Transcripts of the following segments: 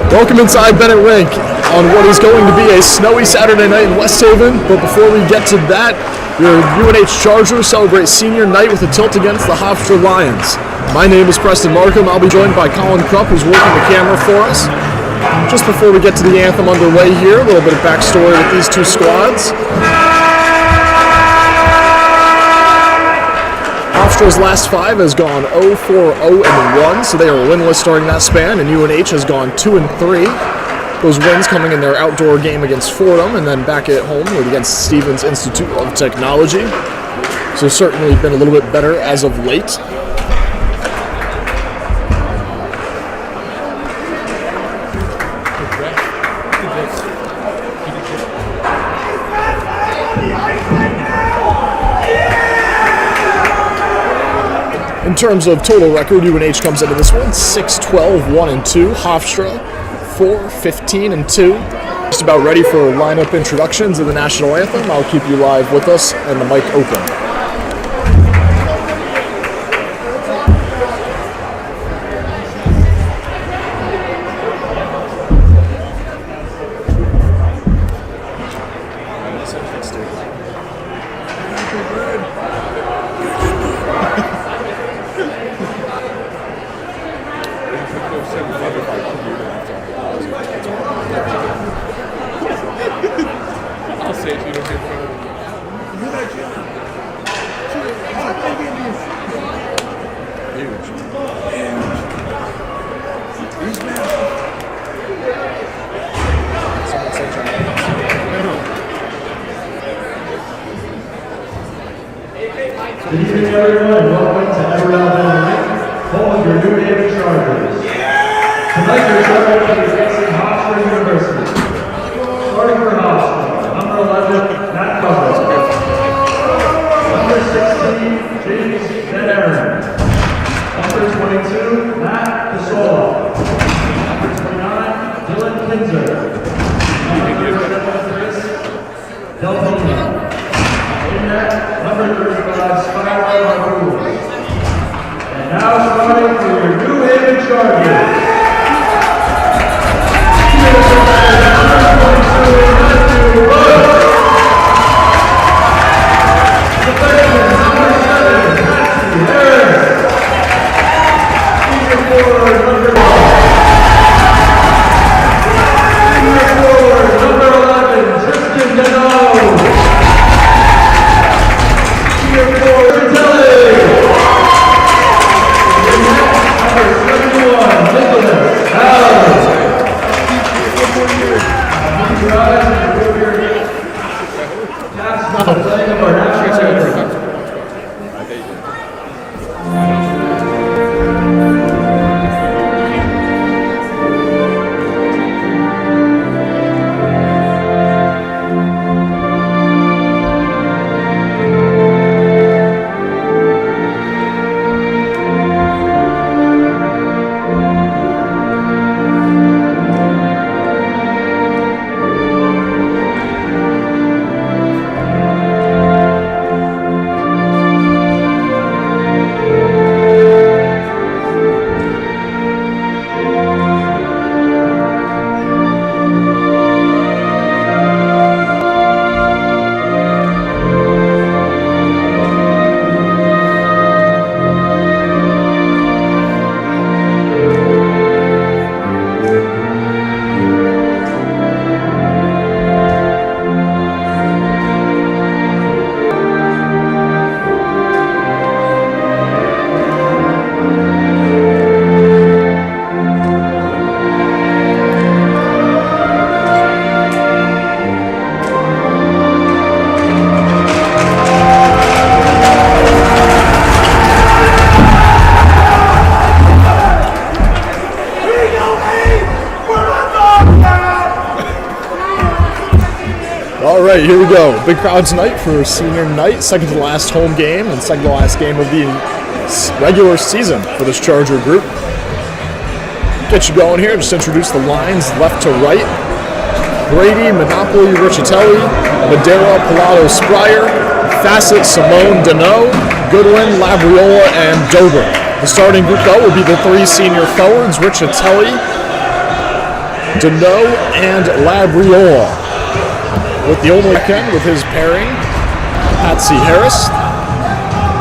Welcome inside Bennett Rink on what is going to be a snowy Saturday night in West Haven. But before we get to that, your UNH Chargers celebrate senior night with a tilt against the Hofstra Lions. My name is Preston Markham. I'll be joined by Colin Krupp, who's working the camera for us. Just before we get to the anthem underway here, a little bit of backstory with these two squads. Hofstra's last 5 has gone 0-4-0-1, so they are winless during that span, and UNH has gone 2-3. Those wins coming in their outdoor game against Fordham, and then back at home against Stevens Institute of Technology. So certainly been a little bit better as of late. In terms of total record, UNH comes into this one 6-12-1-2. Hofstra 4-15-2. Just about ready for lineup introductions of the national anthem. I'll keep you live with us and the mic open. Good evening, everyone, and welcome to Everett Bennett, home of your New Haven Chargers. Tonight, your Chargers will be facing Hofstra University. Starting for Hofstra, number 11, Matt Cover. Number 16, James Aaron. Number 22, Matt Casola. Number 29, Dylan Kinzer. Number 36, Delphine. Number 35, Skylar Marcoux. And now starting for your New Haven Chargers. Number 22, Matthew Rose. The freshman, number 7, Matthew Harris. Senior forward, number 1. Senior forward, number 11, Tristan Deneau. All right, here we go. Big crowd tonight for senior night, second to last home game and second to last game of the regular season for this Charger group. Get you going here, just introduce the lines left to right. Brady, Monopoly, Riccitelli, Madera, Pilato, Spryer, Fassett, Simone, Deneau, Goodwin, Labriola, and Dober. The starting group, though, would be the 3 senior forwards, Riccitelli, Deneau and Labriola. With the only weekend with his pairing, Patsy Harris.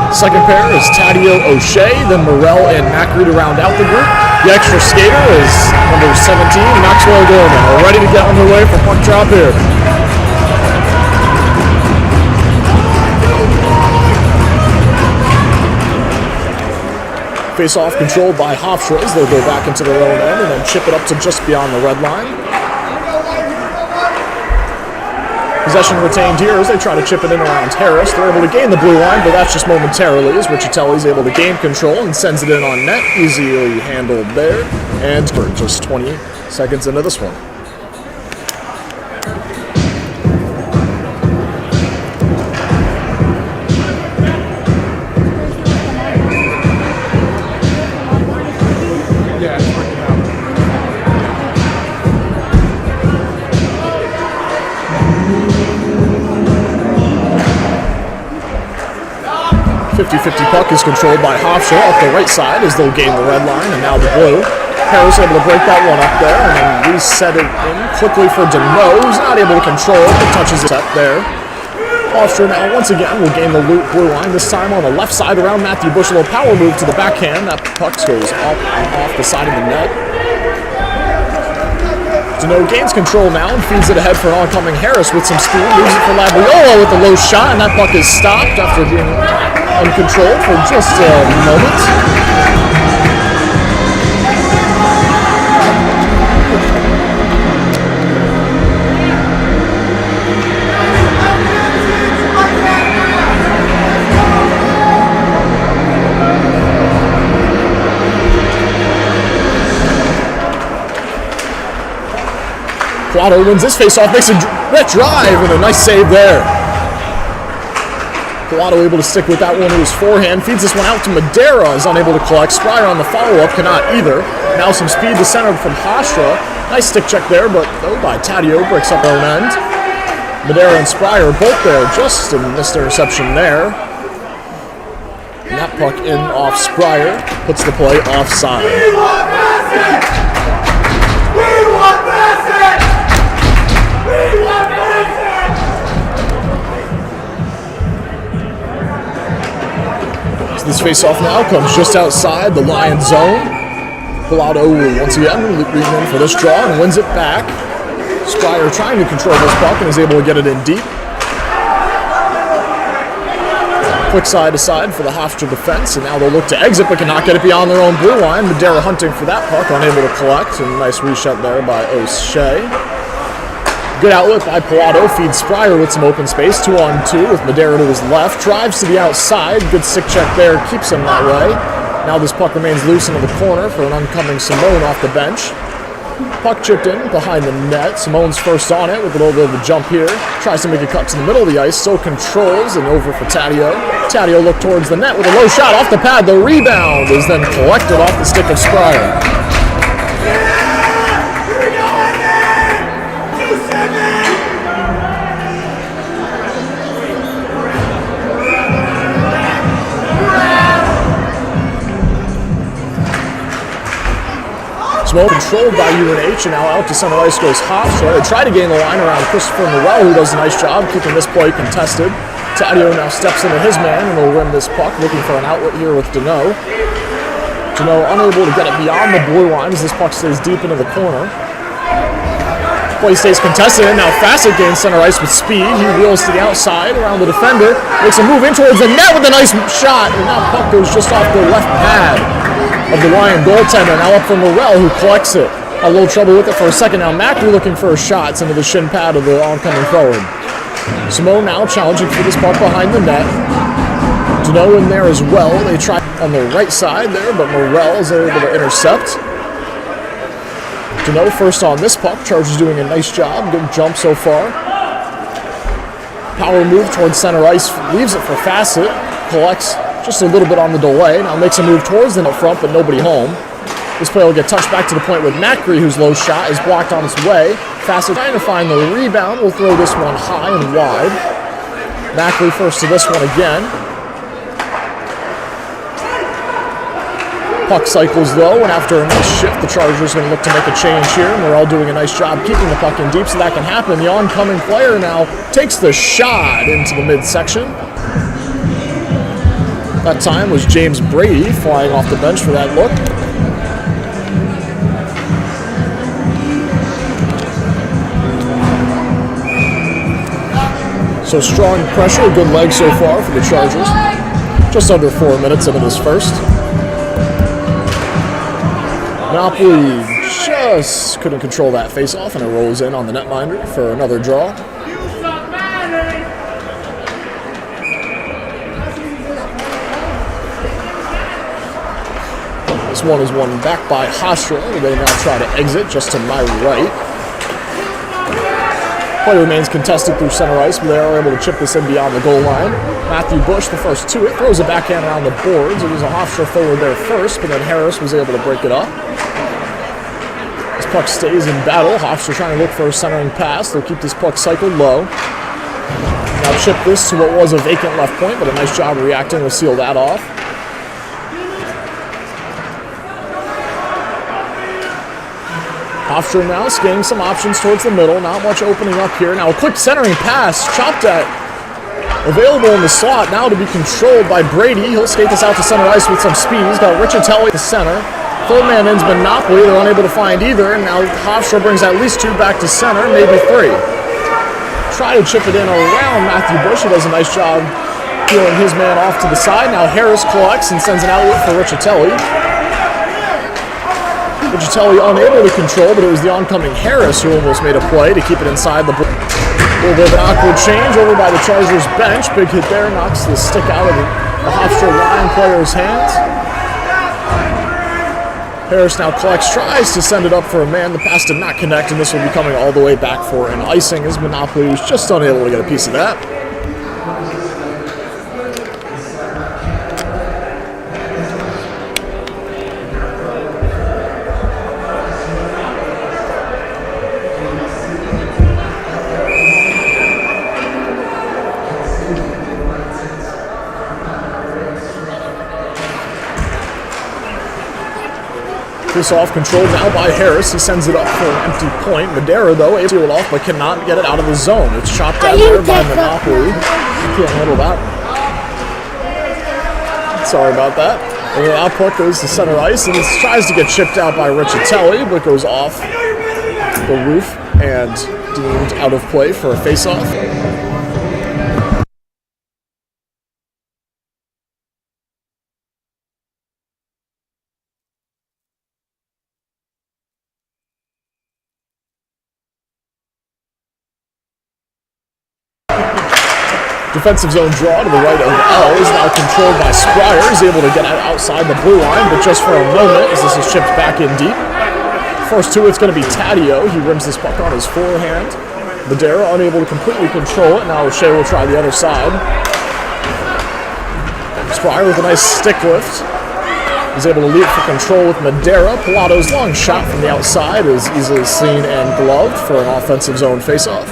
Second pair is Taddeo O'Shea, then Morrell and Macri to round out the group. The extra skater is number 17, Maxwell Gorman, all ready to get underway for puck drop here. Face-off controlled by Hofstra as they'll go back into their own end and then chip it up to just beyond the red line. Possession retained here as they try to chip it in around Harris. They're able to gain the blue line, but that's just momentarily as Riccitelli's able to gain control and sends it in on net. Easily handled there. And for just 20 seconds into this one. Yeah, it's working out. 50-50 puck is controlled by Hofstra up the right side as they'll gain the red line and now the blue. Harris able to break that one up there and then reset it in quickly for Deneau, who's not able to control it, but touches it up there. Hofstra now once again will gain the blue line, this time on the left side around Matthew Bushel. A power move to the backhand. That puck goes up and off the side of the net. Deneau gains control now and feeds it ahead for an oncoming Harris with some speed. Moves it for Labriola with a low shot, and that puck is stopped after being uncontrolled for just a moment. Quado wins this face-off, makes a direct drive, and a nice save there. Quado able to stick with that one to his forehand, feeds this one out to Madera, is unable to collect. Spryer on the follow-up, cannot either. Now some speed to center from Hofstra. Nice stick check there, but though by Taddeo, breaks up their own end. Madera and Spryer both there, just a missed interception there. And that puck in off Spryer, puts the play offside. We want Bassett! We want Bassett! We want Bassett! So this face-off now comes just outside the Lions zone. Quado will once again lean in for this draw and wins it back. Spryer trying to control this puck and is able to get it in deep. Quick side to side for the Hofstra defense, and now they'll look to exit but cannot get it beyond their own blue line. Madera hunting for that puck, unable to collect, and nice reshot there by O'Shea. Good outlet by Quado, feeds Spryer with some open space, 2-on-2 with Madera to his left, drives to the outside, good stick check there, keeps him that way. Now this puck remains loose into the corner for an oncoming Simone off the bench. Puck chipped in behind the net. Simone's first on it with a little bit of a jump here. Tries to make a cut to the middle of the ice, so controls and over for Taddeo. Taddeo looked towards the net with a low shot off the pad. The rebound is then collected off the stick of Spryer. Simone controlled by UNH, and now out to center ice goes Hofstra. They try to gain the line around Christopher Morrell, who does a nice job keeping this play contested. Taddeo now steps into his man and will win this puck, looking for an outlet here with Deneau. Deneau unable to get it beyond the blue line as this puck stays deep into the corner. Play stays contested, and now Fassett gains center ice with speed. He wheels to the outside around the defender, makes a move in towards the net with a nice shot, and that puck goes just off the left pad of the Lion goaltender. Now up for Morrell, who collects it. A little trouble with it for a second. Now Macri looking for a shot. It's into the shin pad of the oncoming forward. Simone now challenging for this puck behind the net. Deneau in there as well. They try on the right side there, but Morrell is able to intercept. Deneau first on this puck. Chargers doing a nice job. Good jump so far. Power move towards center ice. Leaves it for Fassett. Collects just a little bit on the delay. Now makes a move towards the net front, but nobody home. This play will get touched back to the point with Macri, whose low shot is blocked on its way. Fassett trying to find the rebound. Will throw this one high and wide. Macri first to this one again. Puck cycles though, and after a nice shift, the Chargers are going to look to make a change here, and they're all doing a nice job keeping the puck in deep, so that can happen. The oncoming player now takes the shot into the midsection. That time was James Brady flying off the bench for that look. So strong pressure, good leg so far for the Chargers. Just under 4 minutes into this first. Napoli just couldn't control that face-off, and it rolls in on the netminder for another draw. This one is won back by Hofstra. They now try to exit just to my right. Play remains contested through center ice, but they are able to chip this in beyond the goal line. Matthew Bush, the first to it, throws a backhand around the boards. It was a Hofstra forward there first, but then Harris was able to break it up. This puck stays in battle. Hofstra trying to look for a centering pass. They'll keep this puck cycled low. Now chip this to what was a vacant left point, but a nice job reacting to seal that off. Hofstra now skating some options towards the middle. Not much opening up here. Now a quick centering pass. Chopped at. Available in the slot now to be controlled by Brady. He'll skate this out to center ice with some speed. He's got Riccitelli at the center. Third man in's been Napoli. They're unable to find either. And now Hofstra brings at least 2 back to center, maybe 3. Try to chip it in around Matthew Bush. He does a nice job peeling his man off to the side. Now Harris collects and sends an outlet for Riccitelli. Riccitelli unable to control, but it was the oncoming Harris who almost made a play to keep it inside the board. A little bit of an awkward change over by the Chargers bench. Big hit there, knocks the stick out of the Hofstra line player's hands. Harris now collects, tries to send it up for a man. The pass did not connect, and this will be coming all the way back for an icing as Monopoly was just unable to get a piece of that. This off controlled now by Harris. He sends it up for an empty point. Madera, though, able to seal it off, but cannot get it out of the zone. It's chopped out there by Monopoly. Can't handle that. Sorry about that. And the output goes to center ice, and it tries to get chipped out by Riccitelli, but goes off the roof and deemed out of play for a face-off. Defensive zone draw to the right of L is now controlled by Spryer. He's able to get outside the blue line, but just for a moment as this is chipped back in deep. First to it's going to be Taddeo. He rims this puck on his forehand. Madera unable to completely control it. Now O'Shea will try the other side. Spryer with a nice stick lift. He's able to lead for control with Madera. Pilato's long shot from the outside is easily seen and gloved for an offensive zone faceoff.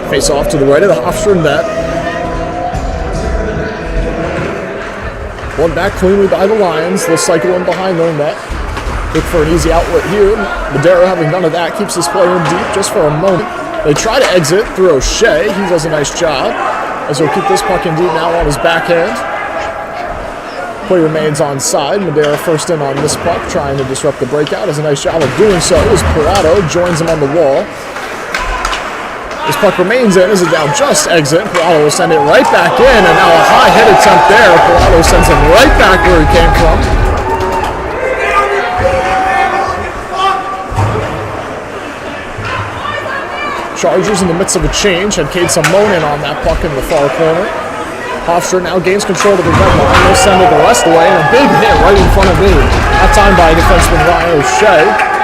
Face off to the right of the Hofstra net. One back cleanly by the Lions. They'll cycle in behind their net. Look for an easy outlet here. Madera, having none of that, keeps this player in deep just for a moment. They try to exit through O'Shea. He does a nice job as he'll keep this puck in deep now on his backhand. Play remains on side. Madera first in on this puck, trying to disrupt the breakout. Does a nice job of doing so as Pilato joins him on the wall. This puck remains in as it now just exit. Pilato will send it right back in, and now a high hit attempt there. Pilato sends him right back where he came from. Chargers in the midst of a change had Cade Simone in on that puck in the far corner. Hofstra now gains control of the red line. They'll send it the rest of the way, and a big hit right in front of me. That time by defenseman Ryan O'Shea.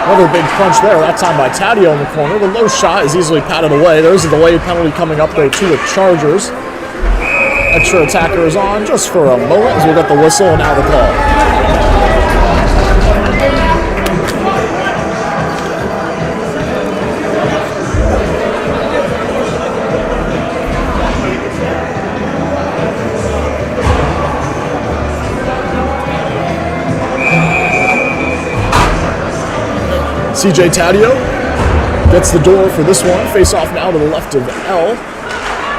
Another big punch there, that time by Taddeo in the corner. The low shot is easily patted away. There's a delayed penalty coming up there to the Chargers. Extra attacker is on just for a moment as we'll get the whistle and now the call. CJ Taddeo gets the door for this one. Face off now to the left of L.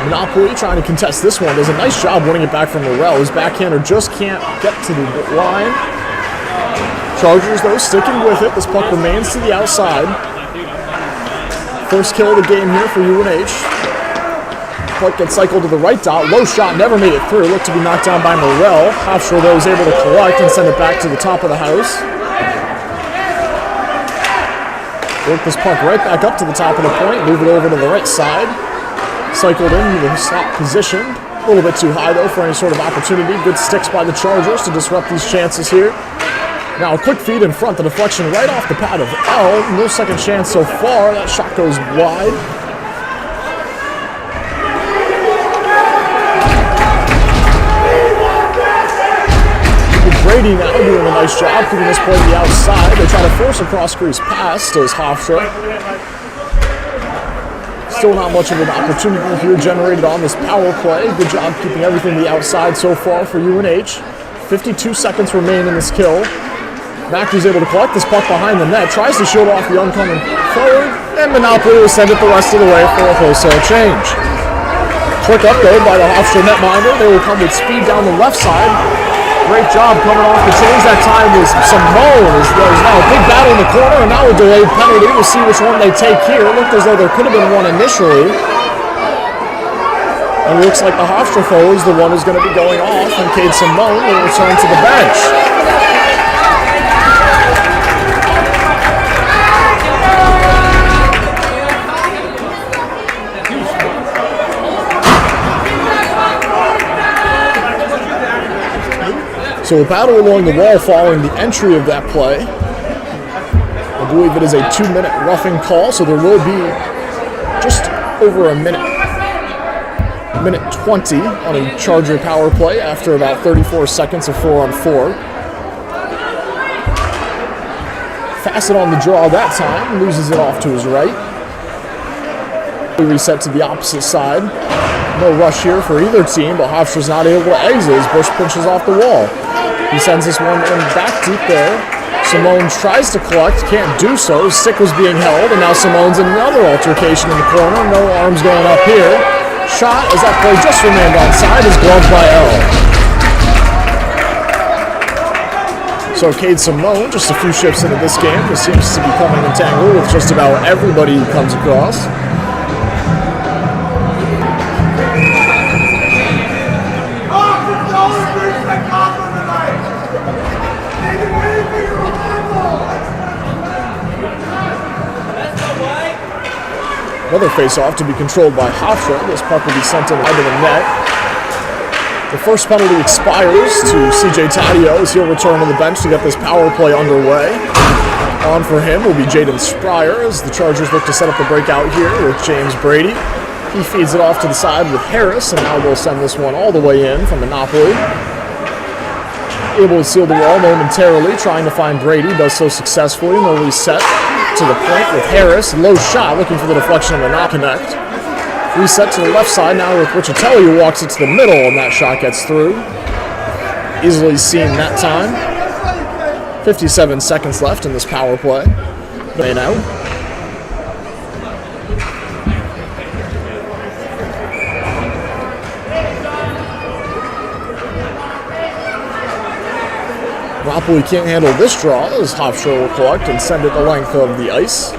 Monopoly trying to contest this one. Does a nice job winning it back from Morel. His backhander just can't get to the line. Chargers, though, sticking with it. This puck remains to the outside. First kill of the game here for UNH. Puck gets cycled to the right dot. Low shot, never made it through. Looked to be knocked down by Morel. Hofstra, though, was able to collect and send it back to the top of the house. Work this puck right back up to the top of the point. Move it over to the right side. Cycled into the slot position. A little bit too high, though, for any sort of opportunity. Good sticks by the Chargers to disrupt these chances here. Now a quick feed in front. The deflection right off the pad of L. No second chance so far. That shot goes wide. Brady now doing a nice job keeping this play to the outside. They try to force a cross-crease pass to Hofstra. Still not much of an opportunity here generated on this power play. Good job keeping everything to the outside so far for UNH. 52 seconds remain in this kill. Macri able to collect this puck behind the net. Tries to shield off the oncoming forward. And Monopoly will send it the rest of the way for a wholesale change. Quick up though by the Hofstra netminder. They will come with speed down the left side. Great job coming off the change. That time was Simone. There's now a big battle in the corner and now a delayed penalty. We'll see which one they take here. It looked as though there could have been one initially. And it looks like the Hofstra forward is the one who's going to be going off, and Cade Simone will return to the bench. So a battle along the wall following the entry of that play. I believe it is a 2-minute roughing call, so there will be just over a minute 20 on a Charger power play after about 34 seconds of 4-on-4. Fassett on the draw that time, loses it off to his right. We reset to the opposite side. No rush here for either team, but Hofstra's not able to exit as Bush pinches off the wall. He sends this one in back deep there. Simone tries to collect, can't do so. His stick was being held, and now Simone's in another altercation in the corner. No arms going up here. Shot as that play just remained onside is gloved by L. So Cade Simone, just a few shifts into this game, just seems to be becoming entangled with just about everybody he comes across. Another face-off to be controlled by Hofstra. This puck will be sent in wide of the net. The first penalty expires to CJ Taddeo as he'll return to the bench to get this power play underway. On for him will be Jaden Spryer as the Chargers look to set up the breakout here with James Brady. He feeds it off to the side with Harris, and now they'll send this one all the way in from Monopoly. Able to seal the wall momentarily, trying to find Brady, does so successfully, and they'll reset to the point with Harris. Low shot, looking for the deflection of the not connect. Reset to the left side now with Richatelli, who walks it to the middle, and that shot gets through. Easily seen that time. 57 seconds left in this power play. They now. Monopoly can't handle this draw as Hofstra will collect and send it the length of the ice.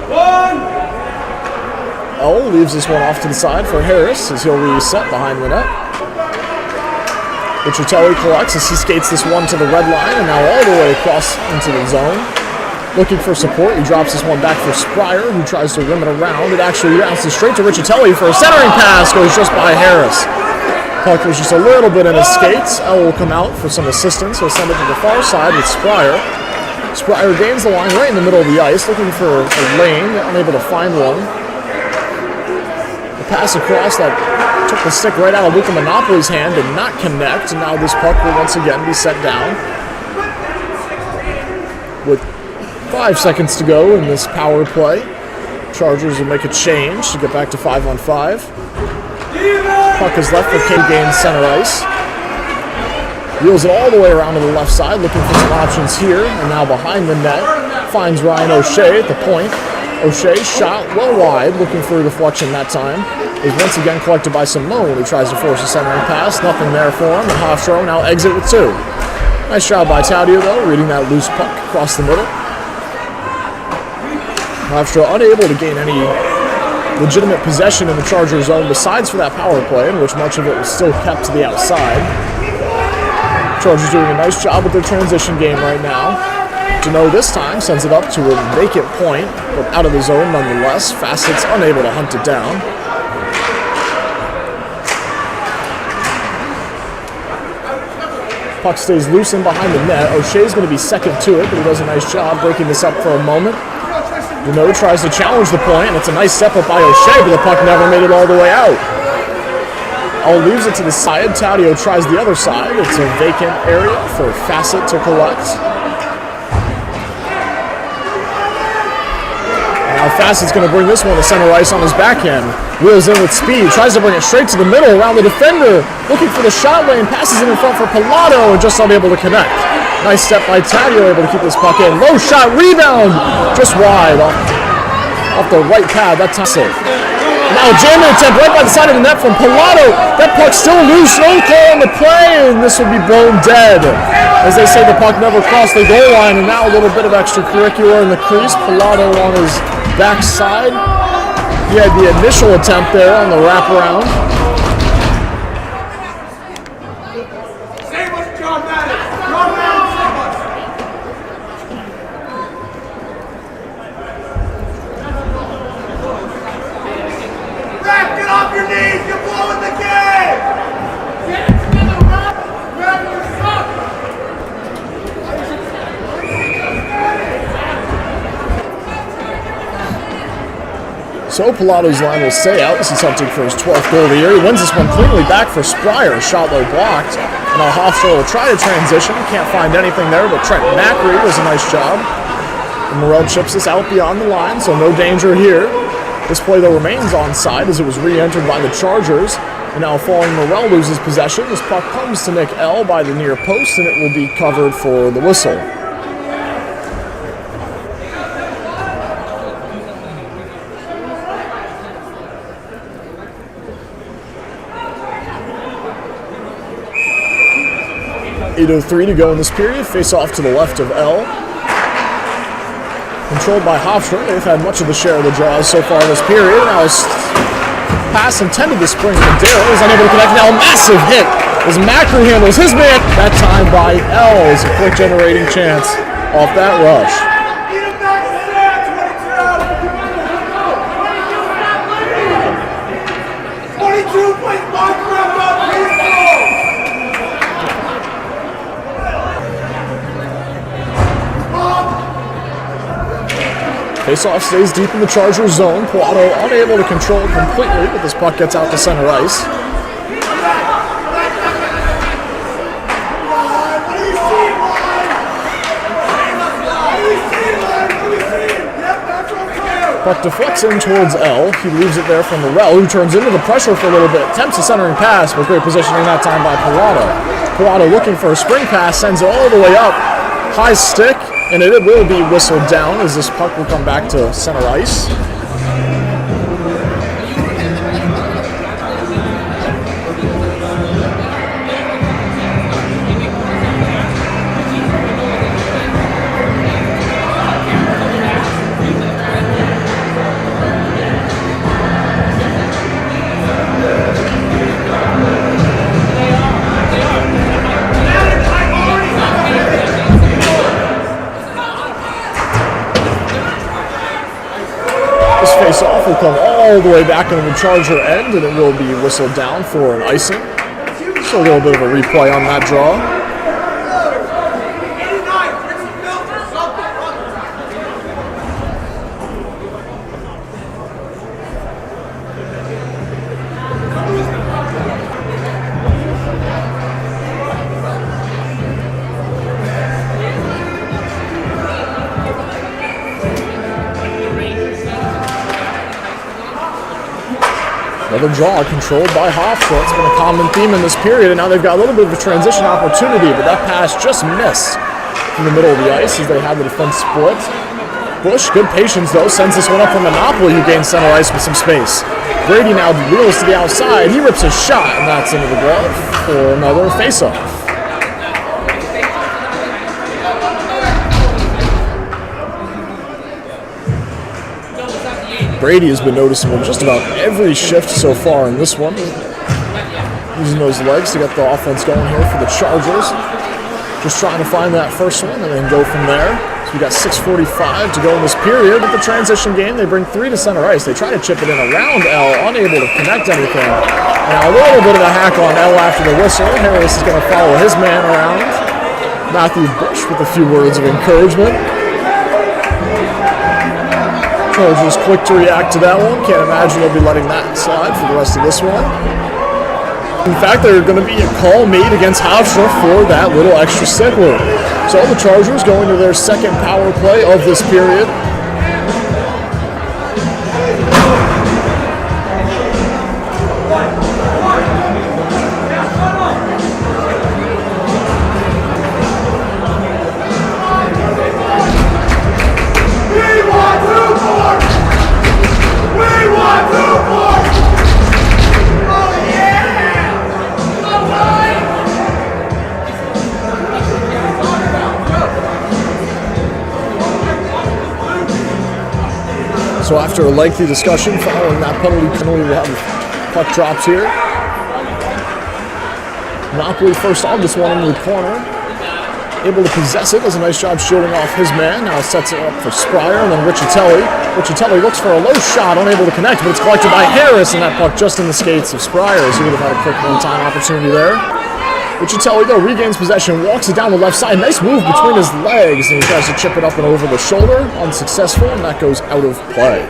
L leaves this one off to the side for Harris as he'll reset behind the net. Richatelli collects as he skates this one to the red line and now all the way across into the zone. Looking for support, he drops this one back for Spryer, who tries to rim it around. It actually bounces straight to Richatelli for a centering pass, goes just by Harris. Puck was just a little bit in his skates. L will come out for some assistance. He'll send it to the far side with Spryer. Spryer gains the line right in the middle of the ice, looking for a lane, unable to find one. The Pass across that took the stick right out of Luka Monopoly's hand, did not connect, and now this puck will once again be set down. With 5 seconds to go in this power play, Chargers will make a change to get back to 5-on-5. Puck is left for K gains center ice. Wheels it all the way around to the left side, looking for some options here, and now behind the net, finds Ryan O'Shea at the point. O'Shea shot well wide, looking for a deflection that time. Is once again collected by Simone, who tries to force a centering pass. Nothing there for him, and Hofstra now exit with 2. Nice job by Taudio, though, reading that loose puck across the middle. Hofstra unable to gain any legitimate possession in the Charger zone besides for that power play, in which much of it was still kept to the outside. Chargers doing a nice job with their transition game right now. Deneau this time sends it up to a vacant point, but out of the zone nonetheless. Facet's unable to hunt it down. Puck stays loose in behind the net. O'Shea's going to be second to it, but he does a nice job breaking this up for a moment. Deneau tries to challenge the point, and it's a nice step up by O'Shea, but the puck never made it all the way out. All leaves it to the side. Taudio tries the other side. It's a vacant area for Facet to collect. Now Facet's going to bring this one to center ice on his backhand. Wheels in with speed. Tries to bring it straight to the middle around the defender. Looking for the shot lane. Passes it in front for Pilato and just unable to connect. Nice step by Taudio, able to keep this puck in. Low shot, rebound. Just wide off the right pad. That time safe. Now jamming attempt right by the side of the net from Pilato. That puck's still loose, no call on the play, and this will be blown dead. As they say, the puck never crossed the goal line, and now a little bit of extracurricular in the crease. Pilato on his backside. He had the initial attempt there on the wraparound. So Pilato's line will stay out. This is hunting for his 12th goal of the year. He wins this one cleanly back for Spryer. Shot low blocked. And now Hofstra will try to transition. Can't find anything there, but Trent Macri does a nice job. And Morrell chips this out beyond the line, so no danger here. This play, though, remains onside as it was re-entered by the Chargers. And now following Morrell loses possession, this puck comes to Nick L by the near post, and it will be covered for the whistle. .8:03 to go in this period. Face off to the left of L. Controlled by Hofstra. They've had much of the share of the draws so far this period. Now his pass intended to spring to Dale is unable to connect. Now a massive hit as Macri handles his man. That time by L is a quick generating chance off that rush. Faceoff stays deep in the Charger zone. Pilato unable to control it completely, but this puck gets out to center ice. Puck deflects in towards L. He leaves it there from Morrell, who turns into the pressure for a little bit. Attempts a centering pass, but great positioning that time by Pilato. Pilato looking for a spring pass, sends it all the way up. High stick. And it will be whistled down as this puck will come back to center ice. Face-off will come all the way back into the Charger end, and it will be whistled down for an icing. So a little bit of a replay on that draw. Another draw controlled by Hofstra. It's been a common theme in this period, and now they've got a little bit of a transition opportunity, but that pass just missed in the middle of the ice as they had the defense split. Bush, good patience though, sends this one up from Monopoly, who gains center ice with some space. Brady now wheels to the outside. He rips a shot, and that's into the glove for another faceoff. Brady has been noticeable just about every shift so far in this one, using those legs to get the offense going here for the Chargers. Just trying to find that first one and then go from there. So we got 6:45 to go in this period. With the transition game, they bring 3 to center ice. They try to chip it in around L, unable to connect anything. Now a little bit of a hack on L after the whistle. Harris is going to follow his man around. Matthew Bush with a few words of encouragement. Chargers quick to react to that one. Can't imagine they'll be letting that slide for the rest of this one. In fact, there's going to be a call made against Hofstra for that little extra stickler. So the Chargers going to their second power play of this period. So after a lengthy discussion following that penalty, we'll have puck drops here. Monopoly first on this one into the corner. Able to possess it, does a nice job shielding off his man. Now sets it up for Spryer and then Riccitelli. Riccitelli looks for a low shot, unable to connect, but it's collected by Harris, and that puck just in the skates of Spryer, as he would have had a quick one-time opportunity there. Riccitelli, though, regains possession, walks it down the left side. Nice move between his legs, and he tries to chip it up and over the shoulder. Unsuccessful, and that goes out of play.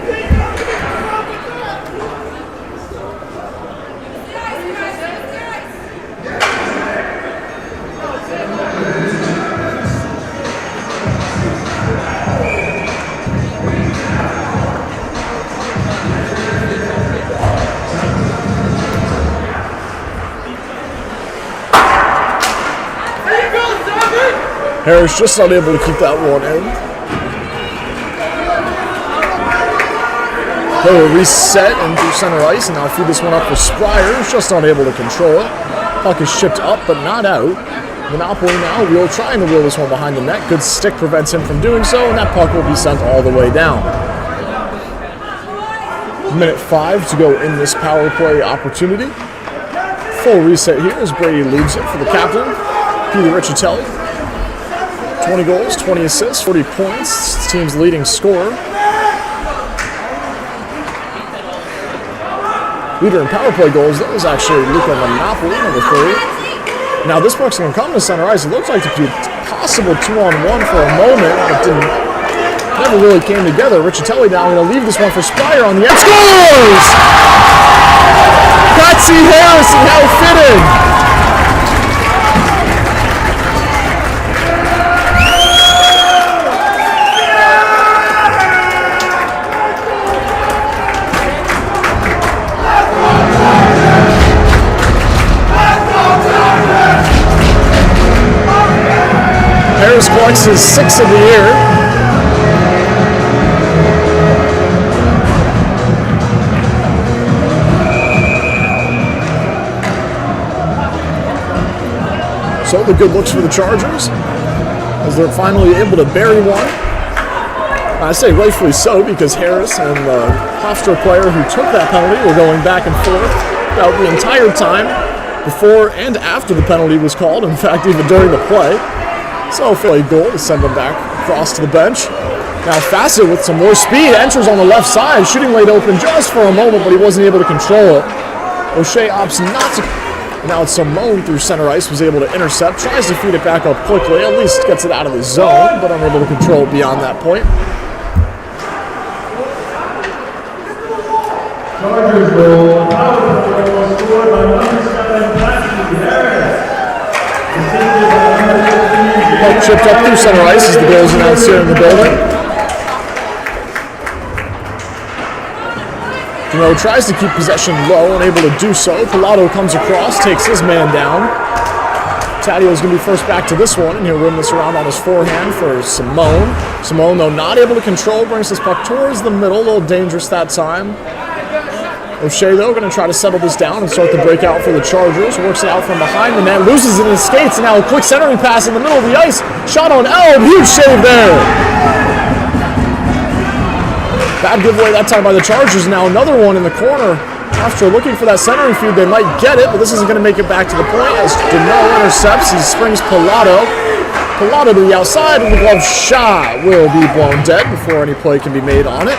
Harris just not able to keep that one in. They will reset and do center ice, and now feed this one up for Spryer, who's just not able to control it. Puck is shipped up, but not out. Monopoly now, trying to wheel this one behind the net. Good stick prevents him from doing so, and that puck will be sent all the way down. Minute 5 to go in this power play opportunity. Full reset here as Brady leads it for the captain, Peter Riccitelli. 20 goals, 20 assists, 40 points. This team's leading scorer. Leader in power play goals, that was actually Luca Monopoly, number 3. Now this puck's going to come to center ice. It looks like to be a possible 2-on-1 for a moment, but never really came together. Riccitelli now going to leave this one for Spryer on the end. Scores! Patsy Harrison, how fitting! Harris collects his 6th of the year. So the good looks for the Chargers as they're finally able to bury one. I say rightfully so because Harris and the Hofstra player who took that penalty were going back and forth throughout the entire time before and after the penalty was called. In fact, even during the play. So a Philly goal to send them back across to the bench. Now Fassett with some more speed enters on the left side, shooting laid open just for a moment, but he wasn't able to control it. O'Shea opts not to. Now it's Simone through center ice, was able to intercept, tries to feed it back up quickly, at least gets it out of the zone, but unable to control it beyond that point. Chargers goal, a power play goal scored by number 7, Matthew Harris. Assisted by number 15. Puck chipped up through center ice as the goal is announced here in the building. Monroe tries to keep possession low, unable to do so. Pilato comes across, takes his man down. Taddeo's going to be first back to this one, and he'll rim this around on his forehand for Simone. Simone, though, not able to control, brings this puck towards the middle. A little dangerous that time. O'Shea, though, going to try to settle this down and start the breakout for the Chargers. Works it out from behind the net, loses it in his skates, and now a quick centering pass in the middle of the ice. Shot on Elb, huge save there. Bad giveaway that time by the Chargers. Now another one in the corner. After looking for that centering feed, they might get it, but this isn't going to make it back to the point as Deneau intercepts. He springs Pilato. Pilato to the outside, and the glove shot will be blown dead before any play can be made on it.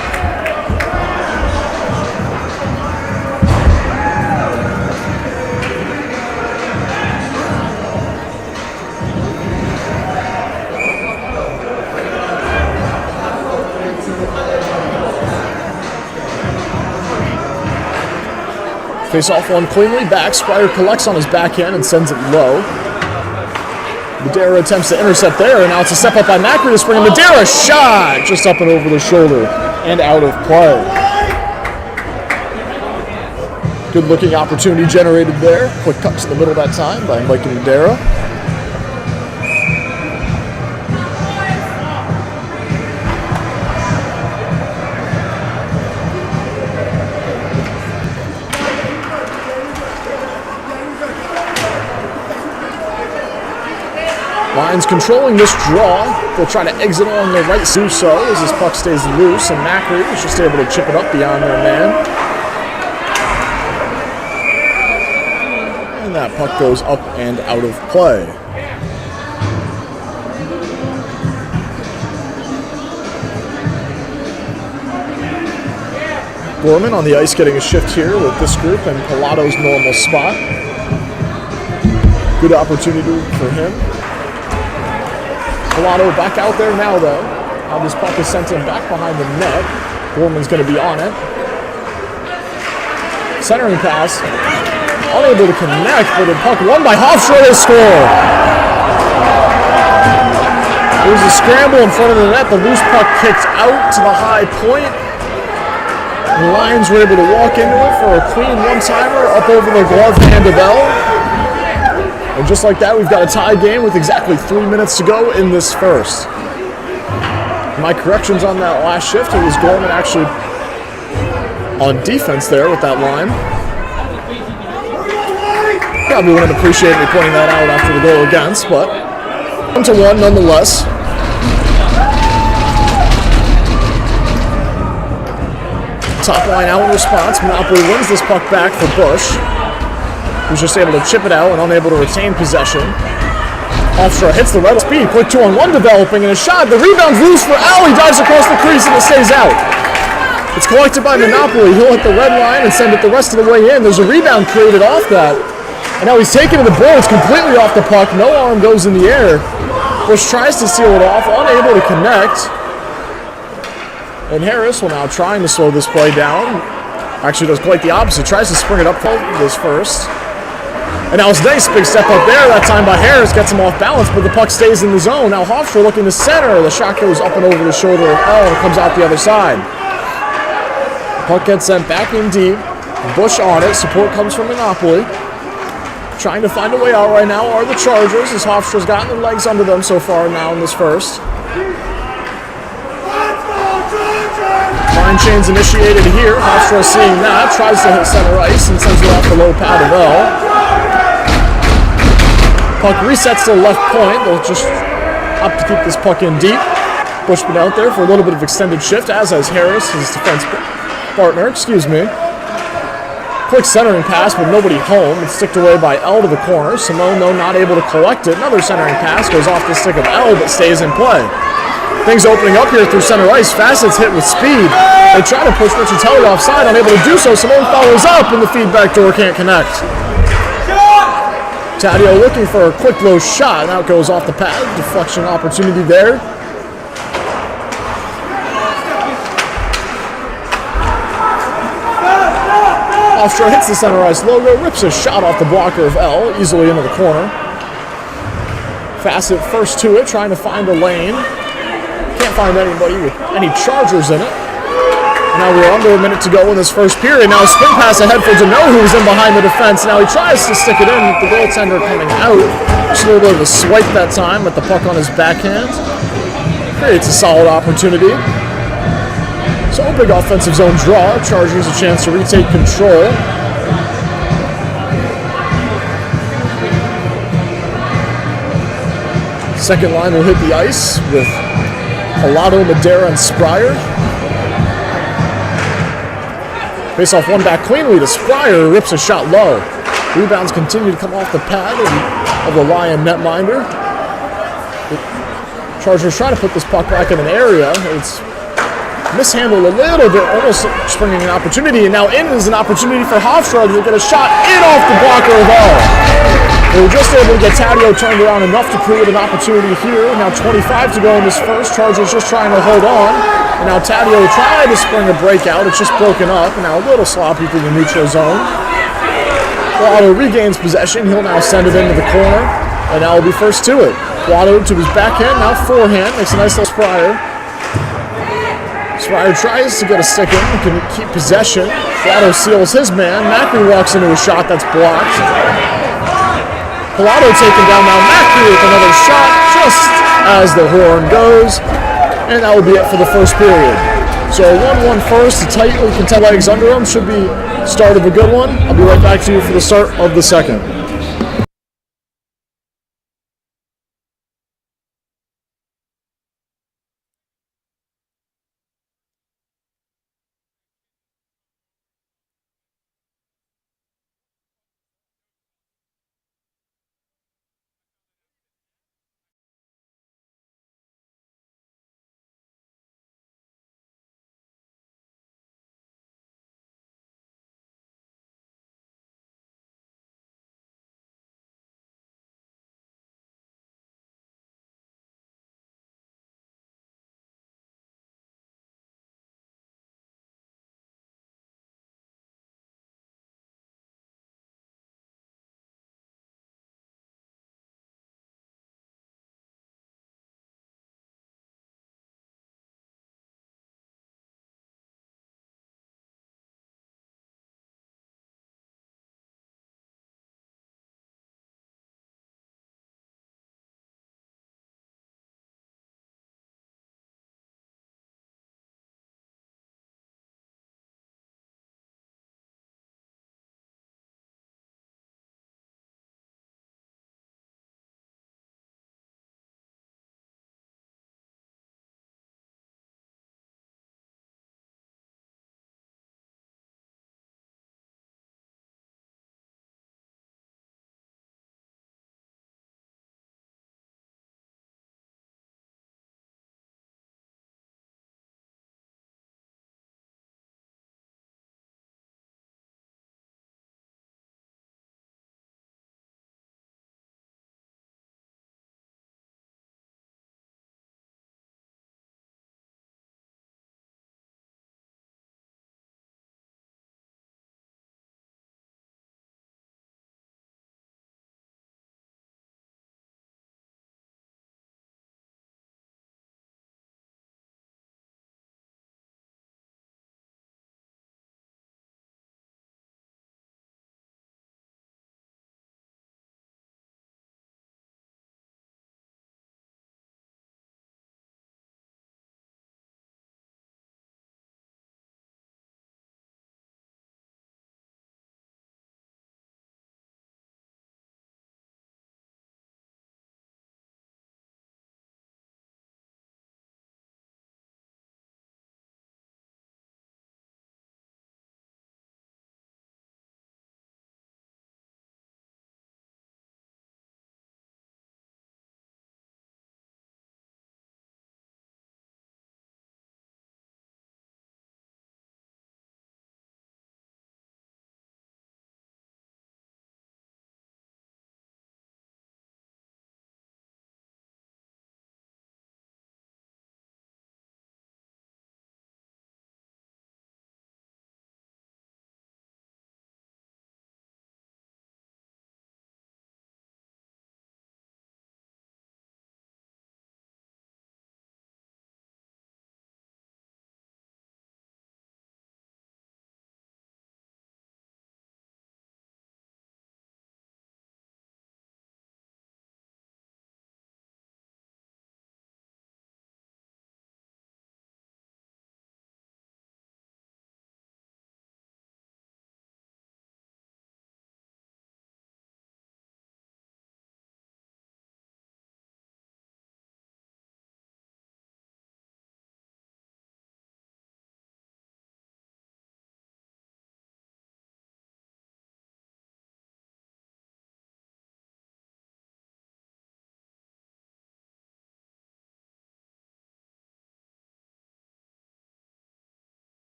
Face off one cleanly, back. Squire collects on his backhand and sends it low. Madera attempts to intercept there, and now it's a step up by Macri to spring. Madera shot just up and over the shoulder and out of play. Good looking opportunity generated there. Quick cut to the middle that time by Mike Madera. Lions controlling this draw. They'll try to exit along the right, do so as this puck stays loose, and Macri is just able to chip it up beyond their man. And that puck goes up and out of play. Gorman on the ice getting a shift here with this group and Pilato's normal spot. Good opportunity for him. Pilato back out there now, though. Now this puck is sent in back behind the net. Gorman's going to be on it. Centering pass. Unable to connect, but the puck won by Hofstra to score. There's a scramble in front of the net. The loose puck kicked out to the high point. The Lions were able to walk into it for a clean one-timer up over the glove hand of L. And just like that, we've got a tie game with exactly 3 minutes to go in this first. My corrections on that last shift, it was Gorman actually on defense there with that line. Probably wouldn't appreciate me pointing that out after the goal against, but 1-1 nonetheless. Top line out in response. Monopoly wins this puck back for Bush, who's just able to chip it out and unable to retain possession. Hofstra hits the red speed. Quick 2-on-1 developing, and a shot. The rebound's loose for Al. He dives across the crease, and it stays out. It's collected by Monopoly. He'll hit the red line and send it the rest of the way in. There's a rebound created off that. And now he's taken to the boards, completely off the puck. No arm goes in the air. Bush tries to seal it off, unable to connect. And Harris will now trying to slow this play down. Actually does quite the opposite. Tries to spring it up for this first. And now it's a nice big step up there, that time by Harris, gets him off balance, but the puck stays in the zone. Now Hofstra looking to center. The shot goes up and over the shoulder of L and comes out the other side. Puck gets sent back in deep. Bush on it. Support comes from Monopoly. Trying to find a way out right now are the Chargers, as Hofstra's gotten their legs under them so far now in this first. Line chains initiated here. Hofstra seeing that, tries to hit center ice and sends it off the low pad of L. Puck resets to the left point. They'll just opt to keep this puck in deep. Bush been out there for a little bit of extended shift, as has Harris, his defense partner. Quick centering pass, but nobody home. It's sticked away by L to the corner. Simone, though, not able to collect it. Another centering pass goes off the stick of L, but stays in play. Things opening up here through center ice. Facet's hit with speed. They try to push Richatelli offside, unable to do so. Simone follows up, and the feedback door can't connect. Taddeo looking for a quick low shot. Now it goes off the pad. Deflection opportunity there. Hofstra hits the center ice logo, rips a shot off the blocker of L, easily into the corner. Facet first to it, trying to find a lane. Can't find anybody with any Chargers in it. Now we're under a minute to go in this first period. Now a spin pass ahead for Deneau, who was in behind the defense. Now he tries to stick it in with the goaltender coming out. Just a little bit of a swipe that time with the puck on his backhand. Creates a solid opportunity. So a big offensive zone draw. Chargers a chance to retake control. Second line will hit the ice with Pilato, Madera, and Spryer. Face off one back cleanly to Spryer, rips a shot low. Rebounds continue to come off the pad of the Lion netminder. The Chargers try to put this puck back in an area. It's mishandled a little bit, almost springing an opportunity. And now in is an opportunity for Hofstra to get a shot in off the blocker of all. They were just able to get Taddeo turned around enough to create an opportunity here. Now 25 to go in this first. Chargers just trying to hold on. And now Taddeo tried to spring a breakout. It's just broken up. And now a little sloppy through the neutral zone. Guado regains possession. He'll now send it into the corner. And now will be first to it. Guado to his backhand, now forehand. Makes a nice little Spryer. Spryer tries to get a stick in. Can keep possession. Guado seals his man. Macri walks into a shot that's blocked. Pilato taken down now. Macri with another shot just as the horn goes. And that will be it for the first period. So a 1-1 first, a tightly contested legs under him. Should be start of a good one. I'll be right back to you for the start of the second.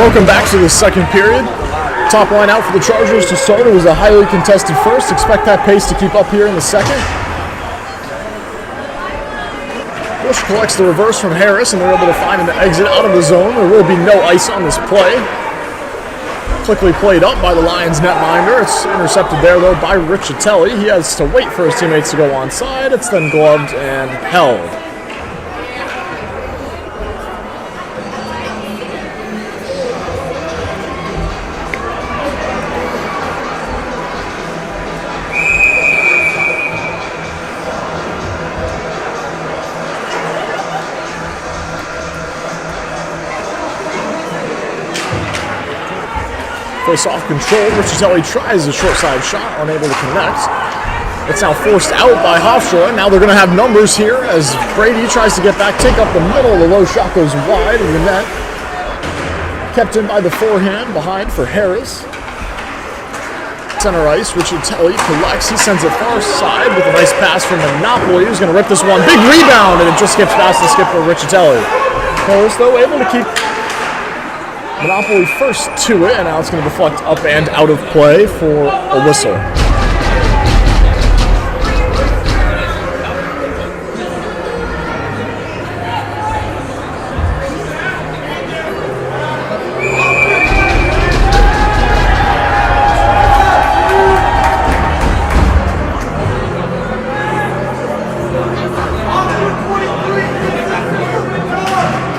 Welcome back to the second period. Top line out for the Chargers to start. It was a highly contested first. Expect that pace to keep up here in the second. Bush collects the reverse from Harris, and they're able to find an exit out of the zone. There will be no ice on this play. Quickly played up by the Lions netminder. It's intercepted there, though, by Riccitelli. He has to wait for his teammates to go onside. It's then gloved and held. Face-off control. Riccitelli tries a short side shot, unable to connect. It's now forced out by Hofstra. Now they're going to have numbers here as Brady tries to get back, take up the middle. The low shot goes wide of the net. Kept in by the forehand behind for Harris. Center ice, Riccitelli collects. He sends it far side with a nice pass from Monopoly. Who's going to rip this one. Big rebound, and it just skips past the skipper, Riccitelli. Harris, though, able to keep Monopoly first to it, and now it's going to deflect up and out of play for a whistle.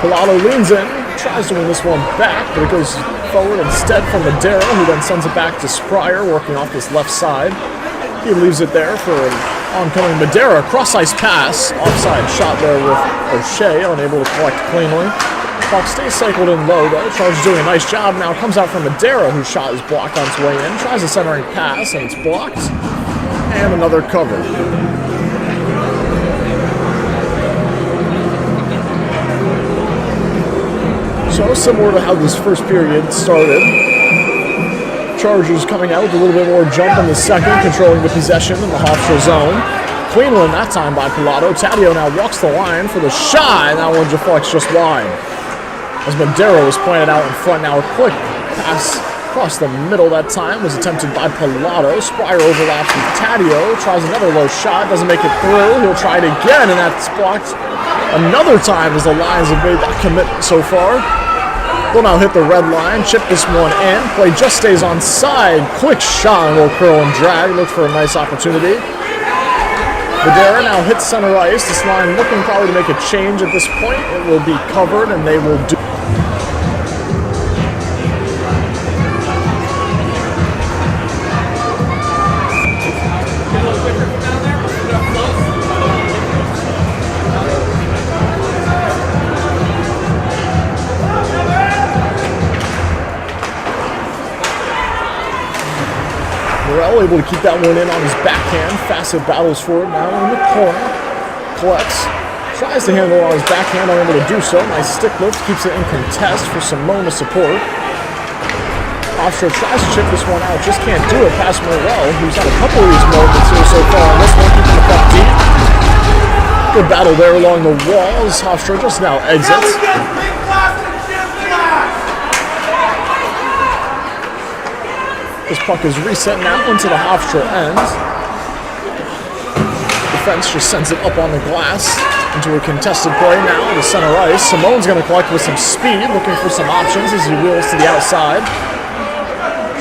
Collado leans in, tries to win this one back, but it goes forward instead from Madera, who then sends it back to Spryer, working off this left side. He leaves it there for an oncoming Madera. Cross-ice pass, offside shot there with O'Shea, unable to collect cleanly. Puck stays cycled in low, though. Chargers doing a nice job. Now comes out from Madera, whose shot is blocked on its way in. Tries a centering pass, and it's blocked. And another cover. So similar to how this first period started. Chargers coming out with a little bit more jump in the second, controlling the possession in the Hofstra zone. Clean one that time by Collado. Taddeo now walks the line for the shot, and that one deflects just wide. As Madera was pointed out in front, now a quick pass across the middle that time was attempted by Collado. Spryer overlaps with Taddeo, tries another low shot, doesn't make it through. He'll try it again, and that's blocked another time as the Lions have made that commitment so far. Will now hit the red line, chip this one in. Play just stays on side. Quick shot, and will curl and drag. Look for a nice opportunity. Madera now hits center ice. This line looking probably to make a change at this point. It will be covered, and they will do. Able to keep that one in on his backhand. Facet battles for it now in the corner. Collects. Tries to handle it on his backhand, unable to do so. Nice stick lift. Keeps it in contest for Simone to support. Hofstra tries to chip this one out. Just can't do it past Morel, who's had a couple of these moments here so far on this one. Keeping the puck deep. Good battle there along the walls. Hofstra just now exits. This puck is reset now into the Hofstra end. Defense just sends it up on the glass into a contested play now to center ice. Simone's going to collect with some speed, looking for some options as he wheels to the outside.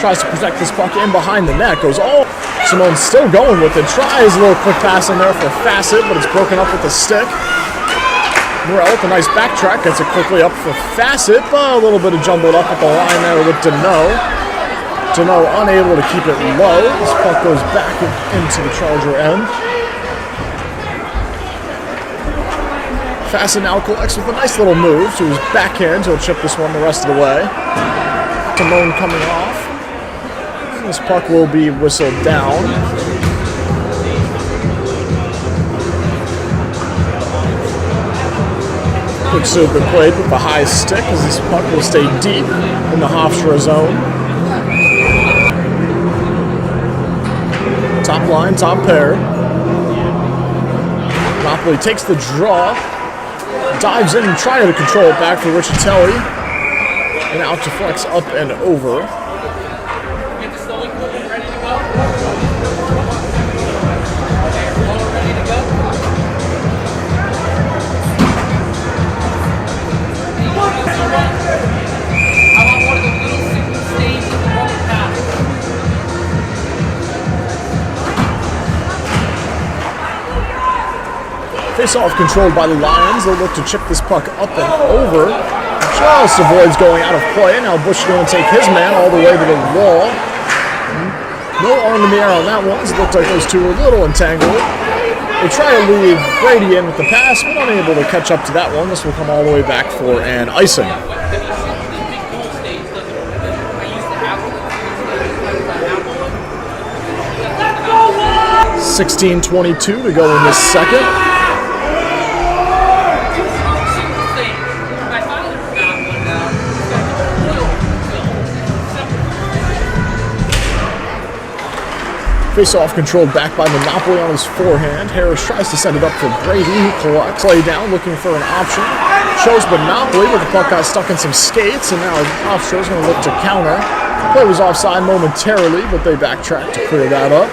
Tries to protect this puck in behind the net. Goes all. Simone's still going with it. Tries a little quick pass in there for Facet, but it's broken up with the stick. Morel with a nice backtrack. Gets it quickly up for Facet, but a little bit of jumbled up at the line there with Deneau. Deneau unable to keep it low. This puck goes back into the Charger end. Facet now collects with a nice little move to his backhand. He'll chip this one the rest of the way. Timone coming off. This puck will be whistled down. Quick super played with the high stick as this puck will stay deep in the Hofstra zone. Top line, top pair. Monopoly takes the draw. Dives in and trying to control it back for Riccitelli. And out to flex up and over. Face-off controlled by the Lions. They'll look to chip this puck up and over. Just avoids going out of play. Now Bush is going to take his man all the way to the wall. No arm in the air on that one. It looked like those two were a little entangled. They try to lead Brady in with the pass, but unable to catch up to that one. This will come all the way back for an icing. 16:22 to go in this second. Face-off controlled back by Monopoly on his forehand. Harris tries to send it up for Brady, who collects. Play down, looking for an option. Shows Monopoly, but the puck got stuck in some skates, and now Hofstra is going to look to counter. Play was offside momentarily, but they backtrack to clear that up.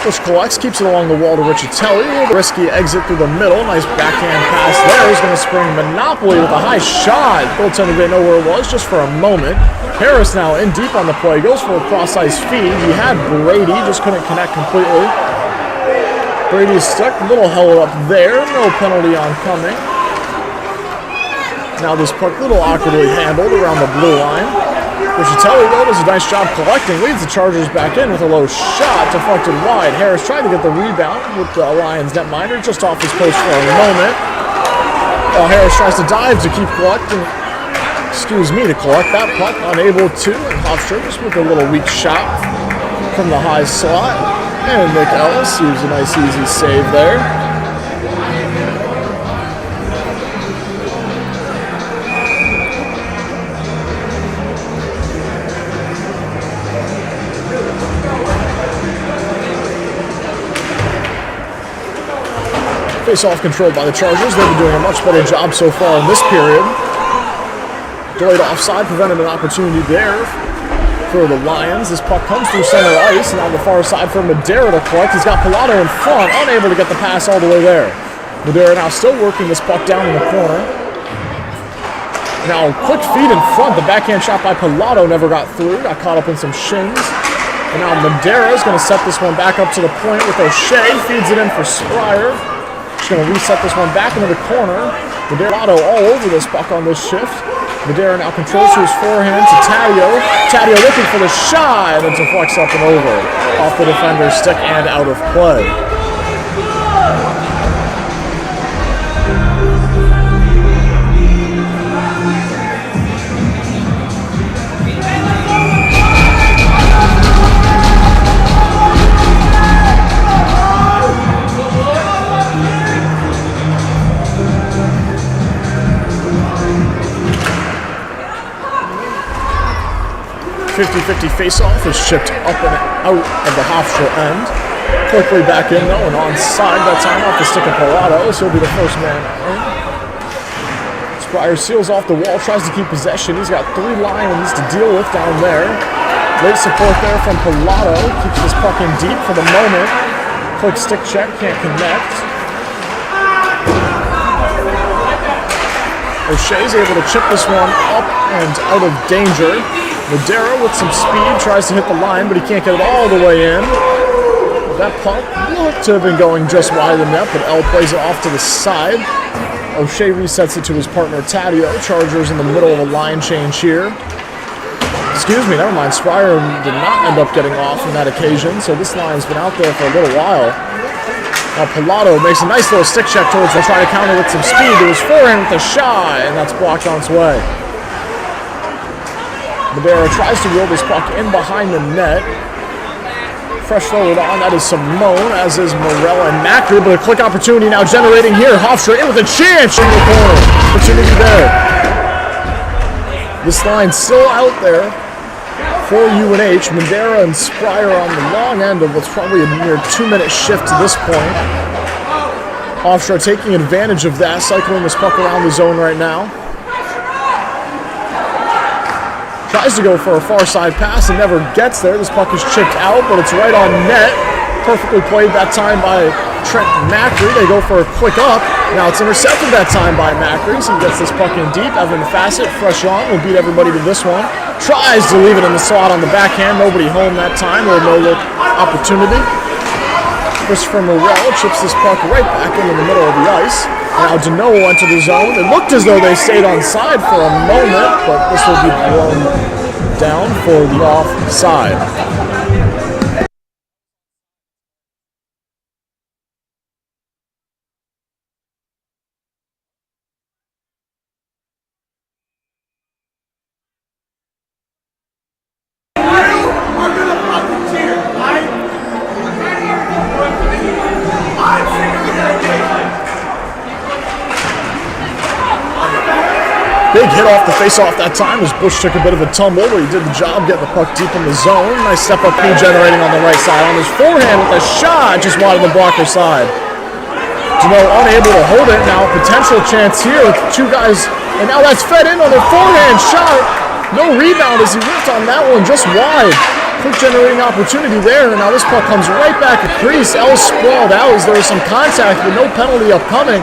Bush collects, keeps it along the wall to Riccitelli. Risky exit through the middle. Nice backhand pass there. He's going to spring Monopoly with a high shot. Goaltender didn't know where it was just for a moment. Harris now in deep on the play. Goes for a cross-ice feed. He had Brady, just couldn't connect completely. Brady's stuck. A little held up there. No penalty on coming. Now this puck a little awkwardly handled around the blue line. Riccitelli, though, does a nice job collecting. Leads the Chargers back in with a low shot, deflected wide. Harris tried to get the rebound with the Lions netminder just off his post for a moment. Harris tries to dive to keep collecting. To collect that puck. Unable to. And Hofstra just with a little weak shot from the high slot. And Nick Ellis sees a nice easy save there. Face-off controlled by the Chargers. They've been doing a much better job so far in this period. Delayed offside prevented an opportunity there for the Lions. This puck comes through center ice, and on the far side for Madera to collect. He's got Pilato in front, unable to get the pass all the way there. Madera now still working this puck down in the corner. Now quick feed in front. The backhand shot by Pilato never got through. Got caught up in some shins. And now Madera is going to set this one back up to the point with O'Shea. Feeds it in for Spryer. Just going to reset this one back into the corner. Madera all over this puck on this shift. Madera now controls to his forehand to Taddeo. Taddeo looking for the shot, and to flex up and over. Off the defender's stick and out of play. .50-50 face-off is chipped up and out of the Hofstra end. Quickly back in though, and onside that time off the stick of Pilato, so he'll be the first man in. Spryer seals off the wall, tries to keep possession. He's got 3 Lions to deal with down there. Great support there from Pilato. Keeps this puck in deep for the moment. Quick stick check, can't connect. O'Shea's able to chip this one up and out of danger. Madera with some speed tries to hit the line, but he can't get it all the way in. That puck looked to have been going just wide of the net, but L plays it off to the side. O'Shea resets it to his partner Taddeo. Chargers in the middle of a line change here. Excuse me, never mind. Spryer did not end up getting off on that occasion, so this line's been out there for a little while. Now Pilato makes a nice little stick check towards him, trying to counter with some speed to his forehand with a shot, and that's blocked on its way. Madera tries to wheel this puck in behind the net. Fresh forward on, that is Simone, as is Morella and Macri, but a quick opportunity now generating here. Hofstra in with a chance in the corner. Opportunity there. This line still out there for UNH. Madera and Spryer on the long end of what's probably a near 2-minute shift to this point. Hofstra taking advantage of that, cycling this puck around the zone right now. Tries to go for a far side pass and never gets there. This puck is chipped out, but it's right on net. Perfectly played that time by Trent Macri. They go for a quick up. Now it's intercepted that time by Macri, so he gets this puck in deep. Evan Fassett, fresh on, will beat everybody to this one. Tries to leave it in the slot on the backhand. Nobody home that time. A no-look opportunity. Christopher Morel chips this puck right back into the middle of the ice. Now Deneau went to the zone. It looked as though they stayed on side for a moment, but this will be blown down for the offside. Big hit off the face-off that time as Bush took a bit of a tumble, but he did the job getting the puck deep in the zone. Nice step up P generating on the right side. On his forehand with a shot just wide of the blocker side. Deneau unable to hold it. Now potential chance here with two guys. And now that's fed in on the forehand shot. No rebound as he whipped on that one just wide. Quick generating opportunity there. And now this puck comes right back at crease. L sprawled out as there was some contact but no penalty upcoming.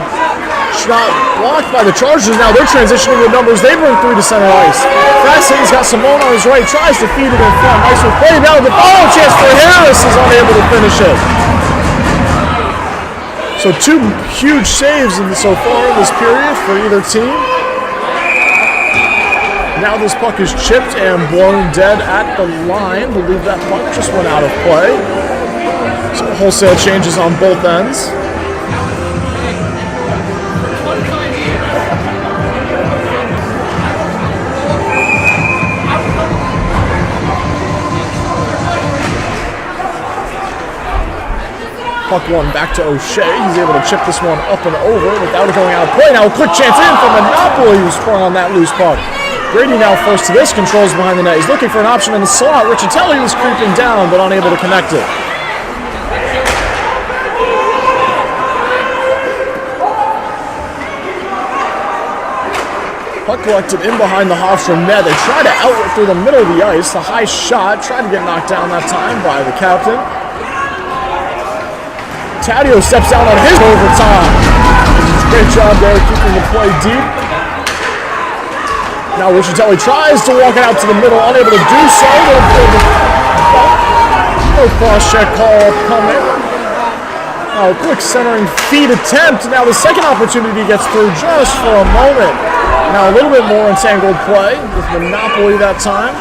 Shot blocked by the Chargers. Now they're transitioning with numbers. They bring three to center ice. Fassett's got Simone on his right. Tries to feed it in front. Nice with play. Now the follow chance for Harris is unable to finish it. So two huge saves so far in this period for either team. Now this puck is chipped and blown dead at the line. I believe that puck just went out of play. So wholesale changes on both ends. Puck one back to O'Shea. He's able to chip this one up and over without it going out of play. Now a quick chance in from Monopoly, who sprung on that loose puck. Grady now first to this, controls behind the net. He's looking for an option in the slot. Riccitelli was creeping down, but unable to connect it. Puck collected in behind the Hofstra net. They try to outlet through the middle of the ice. The high shot tried to get knocked down that time by the captain. Taddeo steps down on his overtime. Great job there keeping the play deep. Now Riccitelli tries to walk it out to the middle, unable to do so. No cross-check call upcoming. Now a quick centering feed attempt. Now the second opportunity gets through just for a moment. Now a little bit more entangled play with Monopoly that time.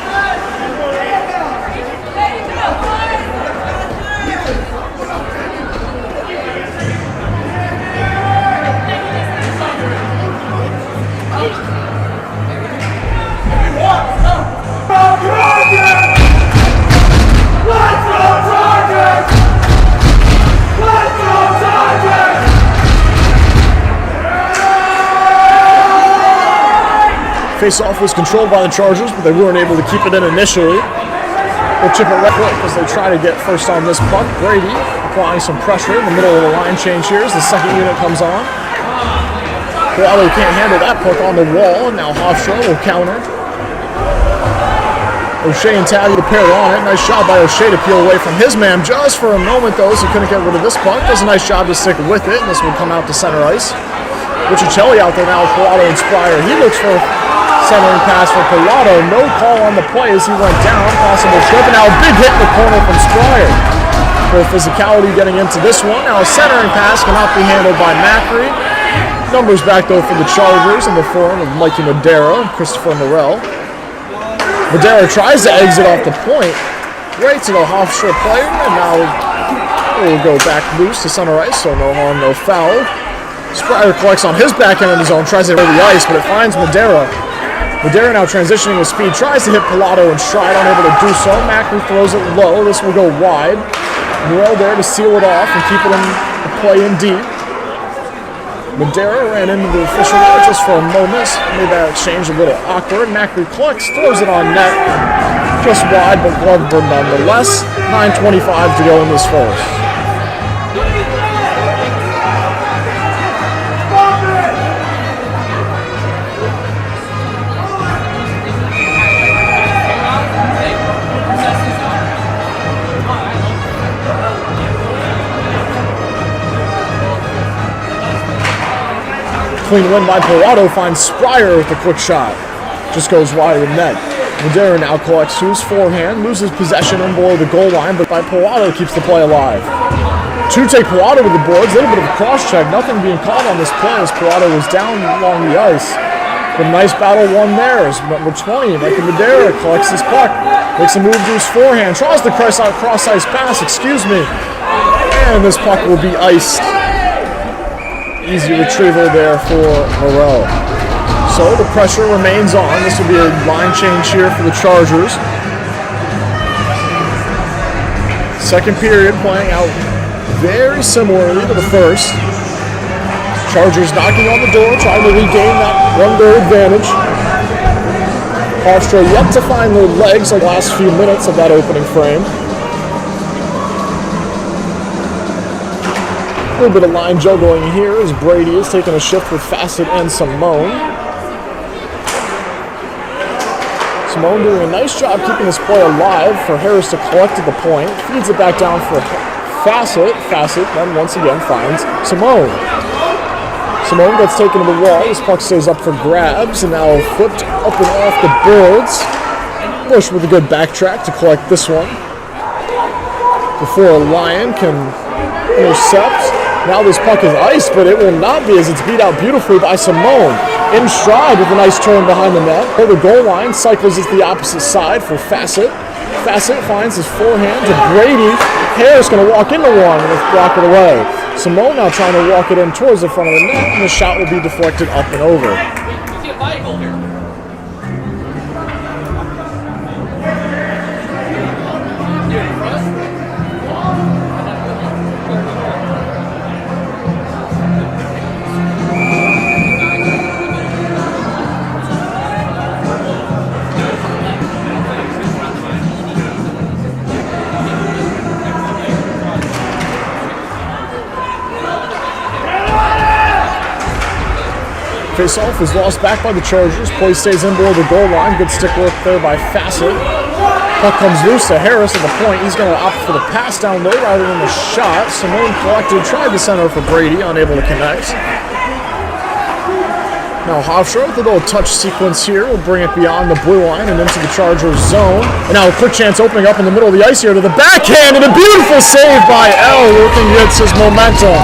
Face-off was controlled by the Chargers, but they weren't able to keep it in initially. They'll chip it right quick as they try to get first on this puck. Brady applying some pressure in the middle of the line change here as the second unit comes on. Corrado can't handle that puck on the wall, and now Hofstra will counter. O'Shea and Talley to pair on it. Nice shot by O'Shea to peel away from his man just for a moment, though, so he couldn't get rid of this puck. Does a nice job to stick with it, and this will come out to center ice. Riccitelli out there now with Corrado and Spryer. He looks for centering pass for Pilato. No call on the play as he went down. Possible trip. And now a big hit in the corner from Spryer. For physicality getting into this one. Now a centering pass cannot be handled by Macri. Numbers back though for the Chargers in the form of Mikey Madera and Christopher Morel. Madera tries to exit off the point. Right to the Hofstra player. And now it will go back loose to center ice. So no harm, no foul. Spryer collects on his back end of the zone. Tries to hit the ice, but it finds Madera. Madera now transitioning with speed, tries to hit Pilato and stride, unable to do so. Macri throws it low. This will go wide. Morel there to seal it off and keep it in the play in deep. Madera ran into the official there just for a moment. Made that exchange a little awkward. Macri collects, throws it on net. Just wide, but glove burn nonetheless. 9:25 to go in this first. clean win by Pallado, finds Spryer with a quick shot. Just goes wide of the net. Madera now collects to his forehand, loses possession in below the goal line, but by Pallado keeps the play alive. Two take Pallado with the boards, a little bit of a cross-check, nothing being called on this play as Pallado was down along the ice. But a nice battle won there as number 20, Michael Madera, collects his puck, makes a move to his forehand, tries the cross-ice pass, and this puck will be iced. Easy retrieval there for Moreau. So the pressure remains on. This will be a line change here for the Chargers. Second period playing out very similarly to the first. Chargers knocking on the door, trying to regain that one-goal advantage. Hofstra yet to find their legs the last few minutes of that opening frame. A little bit of line juggling here as Brady is taking a shift with Fassett and Simone. Simone doing a nice job keeping this play alive for Harris to collect at the point. Feeds it back down for Fassett. Fassett then once again finds Simone. Simone gets taken to the wall. This puck stays up for grabs and now flipped up and off the boards. Bush with a good backtrack to collect this one before Lyon can intercept. Now this puck is iced, but it will not be as it's beat out beautifully by Simone. In stride with a nice turn behind the net. The goal line cycles it to the opposite side for Fassett. Fassett finds his forehand to Brady. Harris going to walk into one and block it away. Simone now trying to walk it in towards the front of the net, and the shot will be deflected up and over. Face-off is lost back by the Chargers. Play stays in below the goal line. Good stick work there by Fassett. Puck comes loose to Harris at the point. He's going to opt for the pass down low rather than the shot. Simone collected, tried the center for Brady, unable to connect. Now Hofstra with a little touch sequence here will bring it beyond the blue line and into the Chargers zone. And now a quick chance opening up in the middle of the ice here to the backhand, and a beautiful save by L. Working gets his momentum.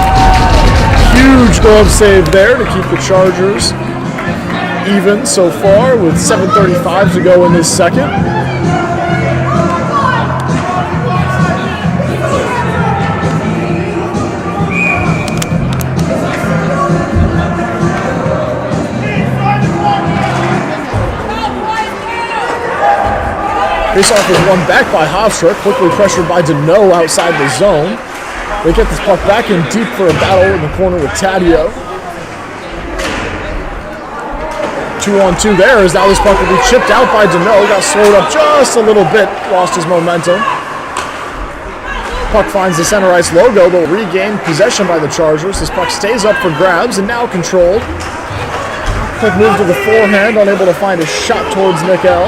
Huge glove save there to keep the Chargers even so far with 7:35 to go in this second. Face-off is won back by Hofstra, quickly pressured by Deneau outside the zone. They get this puck back in deep for a battle in the corner with Taddeo. 2-on-2 there as now this puck will be chipped out by Deneau. Got slowed up just a little bit, lost his momentum. Puck finds the center ice logo, but regained possession by the Chargers. This puck stays up for grabs and now controlled. Quick move to the forehand, unable to find a shot towards Nick L,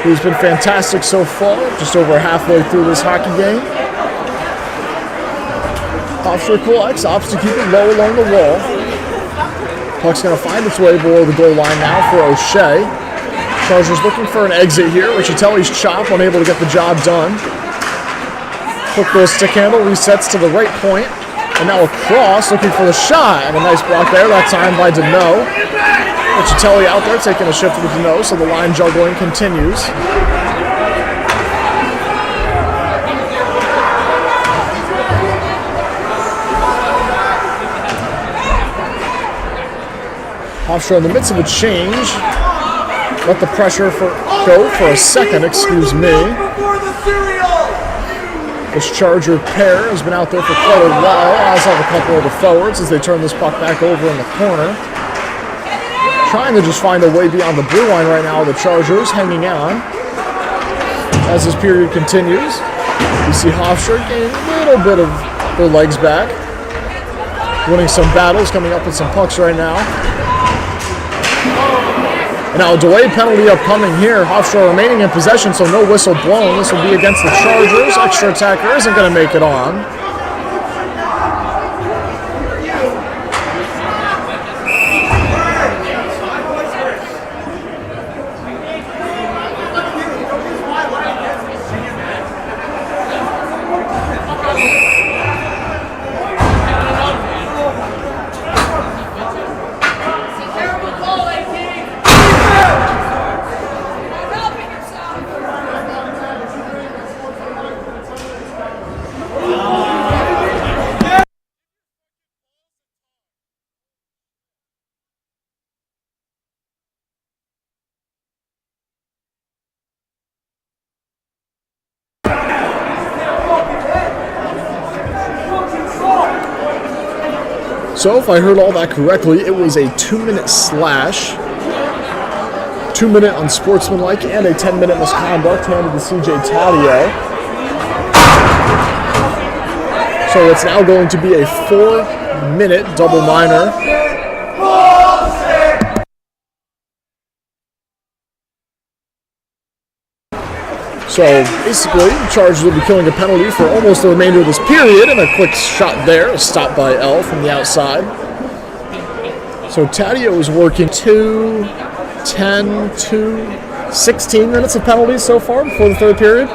who's been fantastic so far, just over halfway through this hockey game. Hofstra collects, opts to keep it low along the wall. Puck's going to find its way below the goal line now for O'Shea. Chargers looking for an exit here. Riccitelli's chop, unable to get the job done. Quick little stick handle, resets to the right point. And now a cross, looking for the shot. And a nice block there, that time by Deneau. Riccitelli out there taking a shift with Deneau, so the line juggling continues. Hofstra in the midst of a change. Let the pressure go for a second, excuse me. This Charger pair has been out there for quite a while, as have a couple of the forwards as they turn this puck back over in the corner. Trying to just find a way beyond the blue line right now, the Chargers hanging on. As this period continues, you see Hofstra gaining a little bit of their legs back. Winning some battles, coming up with some pucks right now. And now a delayed penalty upcoming here. Hofstra remaining in possession, so no whistle blown. This will be against the Chargers. Extra attacker isn't going to make it on. so, if I heard all that correctly, it was a 2-minute slash, 2-minute unsportsmanlike, and a 10-minute misconduct handed to CJ Taddeo. So it's now going to be a 4-minute double minor. So basically, the Chargers will be killing a penalty for almost the remainder of this period, and a quick shot there, a stop by L from the outside. So Taddeo is working 2, 10, 2, 16 minutes of penalties so far before the third period.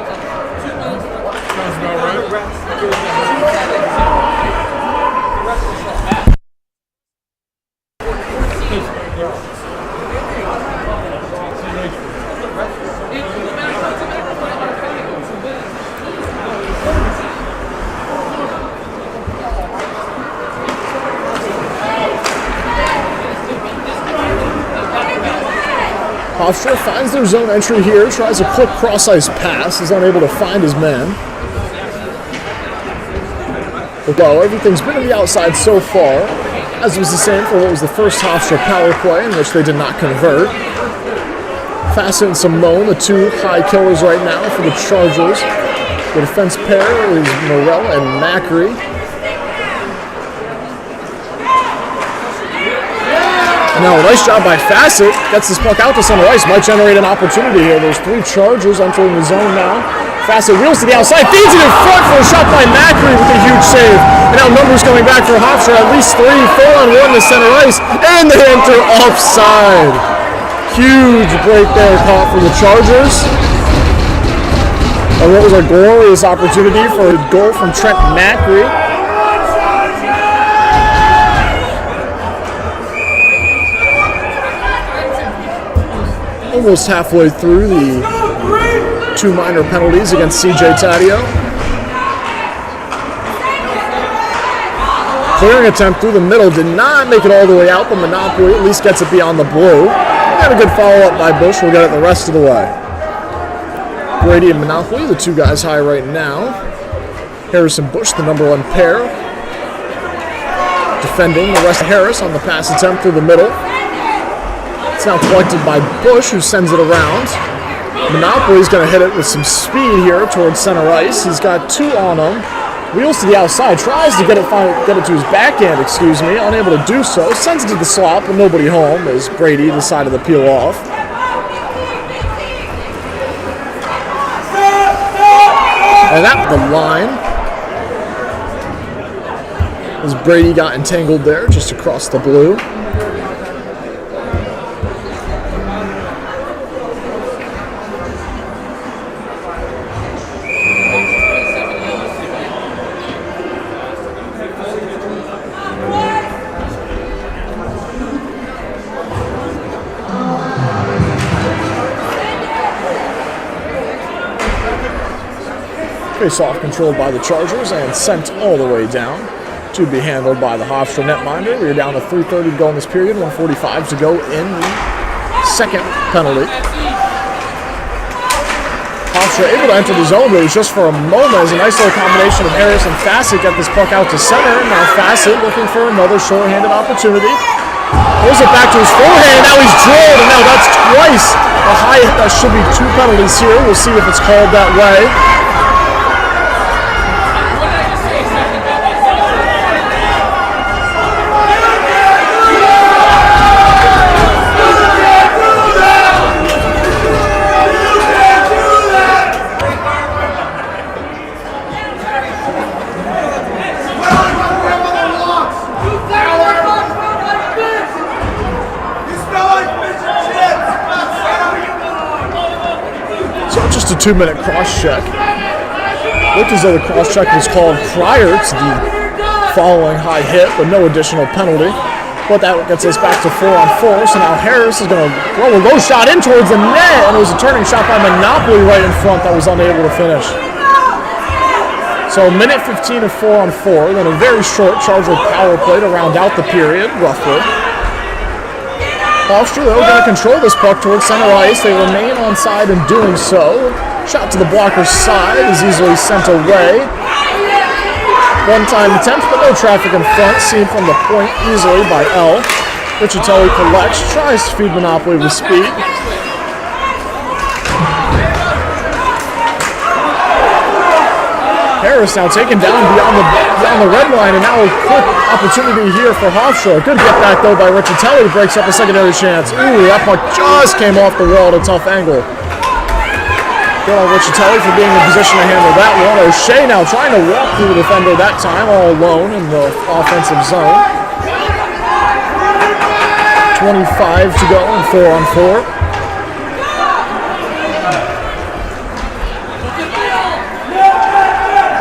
Hofstra finds their zone entry here, tries a quick cross-ice pass, is unable to find his man. But well, everything's been on the outside so far, as was the same for what was the first Hofstra power play, in which they did not convert. Fassett and Simone, the two high killers right now for the Chargers. The defense pair is Morella and Macri. And now a nice job by Fassett, gets this puck out to center ice, might generate an opportunity here. There's 3 Chargers entering the zone now. Fassett wheels to the outside, feeds it in front for a shot by Macri with a huge save. And now numbers coming back for Hofstra, at least 3, 4-on-1 to center ice, and they enter offside. Huge break there caught for the Chargers. And what was a glorious opportunity for a goal from Trent Macri. Almost halfway through the 2 minor penalties against CJ Taddeo. Clearing attempt through the middle, did not make it all the way out, but Monopoly at least gets it beyond the blue. Got a good follow-up by Bush, we'll get it the rest of the way. Brady and Monopoly, the 2 guys high right now. Harrison Bush, the number 1 pair. Defending the rest of Harris on the pass attempt through the middle. It's now collected by Bush, who sends it around. Monopoly's going to hit it with some speed here towards center ice. He's got 2 on him. Wheels to the outside, tries to get it to his backhand, unable to do so. Sends it to the slot, but nobody home as Brady decided to peel off. And that the line. As Brady got entangled there, just across the blue. Face-off controlled by the Chargers and sent all the way down to be handled by the Hofstra netminder. We are down to 3:30 to go in this period, 1:45 to go in the second penalty. Hofstra able to enter the zone, but it was just for a moment as a nice little combination of Harris and Fassett get this puck out to center. Now Fassett looking for another short-handed opportunity. Pulls it back to his forehand, and now he's drilled, and now that's twice a high hit. That should be 2 penalties here. We'll see if it's called that way. Just a 2-minute cross-check. Looked as though the cross-check was called prior to the following high hit, but no additional penalty. But that gets us back to 4-on-4, so now Harris is going to throw a low shot in towards the net, and it was a turning shot by Monopoly right in front that was unable to finish. So minute 15 of 4-on-4, then a very short Charger power play to round out the period, roughly. Hofstra, though, going to control this puck towards center ice. They remain onside in doing so. Shot to the blocker's side is easily sent away. One-time attempt, but no traffic in front. Seen from the point easily by L. Riccitelli collects, tries to feed Monopoly with speed. Harris now taken down beyond the red line, and now a quick opportunity here for Hofstra. Good get back though by Riccitelli, breaks up a secondary chance. Ooh, that puck just came off the wall at a tough angle. Good on Riccitelli for being in position to handle that one. O'Shea now trying to walk through the defender that time, all alone in the offensive zone. 25 to go and 4-on-4.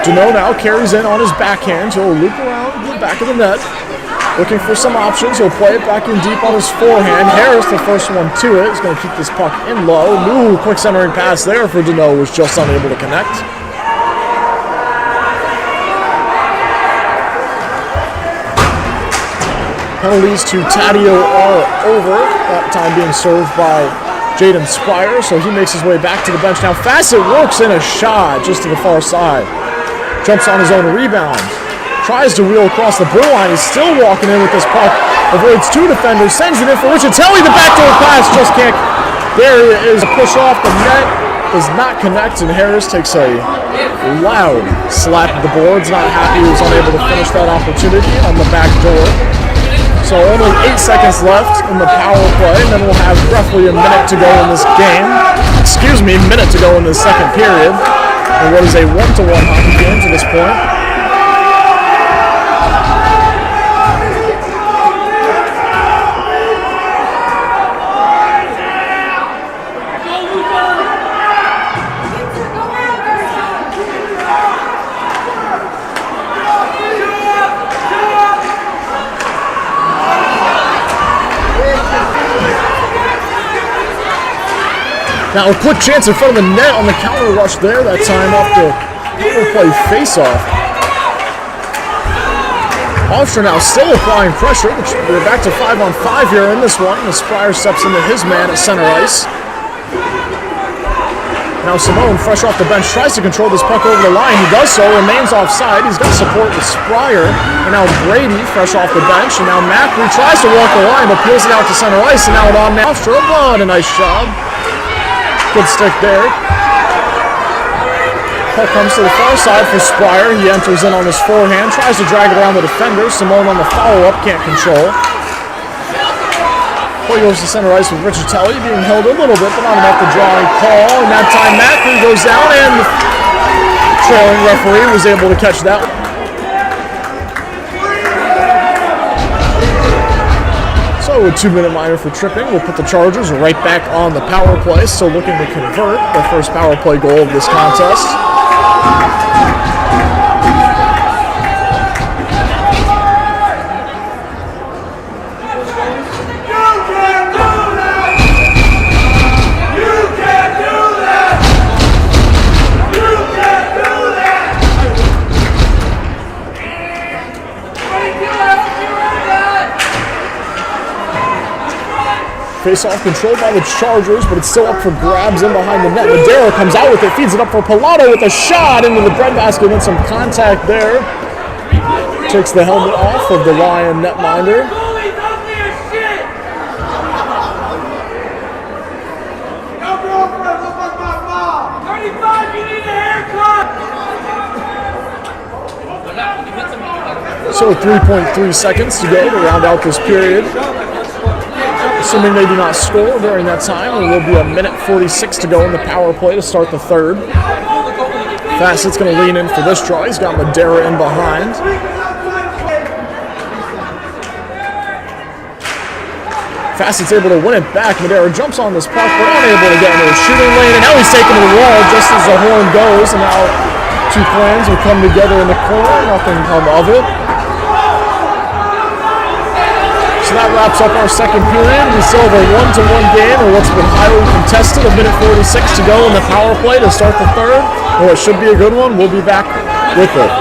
Deneau now carries in on his backhand. He'll loop around the back of the net. Looking for some options. He'll play it back in deep on his forehand. Harris, the first one to it, is going to keep this puck in low. Ooh, quick centering pass there for Deneau, was just unable to connect. Penalties to Taddeo are over. That time being served by Jaden Spire, so he makes his way back to the bench. Now Fassett works in a shot just to the far side. Jumps on his own rebound. Tries to wheel across the blue line. He's still walking in with this puck. Avoids two defenders. Sends it in for Riccitelli. The backdoor pass just can't. There is a push off the net. Does not connect, and Harris takes a loud slap at the boards. Not happy he was unable to finish that opportunity on the back door. So only 8 seconds left in the power play, and then we'll have roughly a minute to go in this game. Excuse me, minute to go in the second period. And what is a 1-1 hockey game to this point. Now a quick chance in front of the net on the counter rush there, that time off the power play face-off. Hofstra now still applying pressure, which we're back to 5-on-5 here in this one, as Spire steps into his man at center ice. Now Simone, fresh off the bench, tries to control this puck over the line. He does so, remains offside. He's got support with Spire. And now Brady, fresh off the bench. And now Macri tries to walk the line, but peels it out to center ice. And now it on Hofstra. A nice job. Good stick there. Puck comes to the far side for Spire. He enters in on his forehand, tries to drag it around the defender. Simone on the follow-up, can't control. Puck goes to center ice with Riccitelli, being held a little bit, but not enough to draw a call. And that time Macri goes down, and the trailing referee was able to catch that. So a 2-minute minor for tripping. We'll put the Chargers right back on the power play. Still looking to convert the first power play goal of this contest. Face-off controlled by the Chargers, but it's still up for grabs in behind the net. Madera comes out with it, feeds it up for Pilato with a shot into the breadbasket and some contact there. Takes the helmet off of the Lion netminder. So 3.3 seconds to go to round out this period. Assuming they do not score during that time, there will be a minute 46 to go in the power play to start the third. Fassett's going to lean in for this draw. He's got Madera in behind. Fassett's able to win it back. Madera jumps on this puck, but unable to get into the shooting lane. And now he's taken to the wall just as the horn goes. And now two plans will come together in the corner. Nothing come of it. So that wraps up our second period. We still have a 1-1 game in what's been highly contested. A minute 46 to go in the power play to start the third. And what should be a good one. We'll be back with it.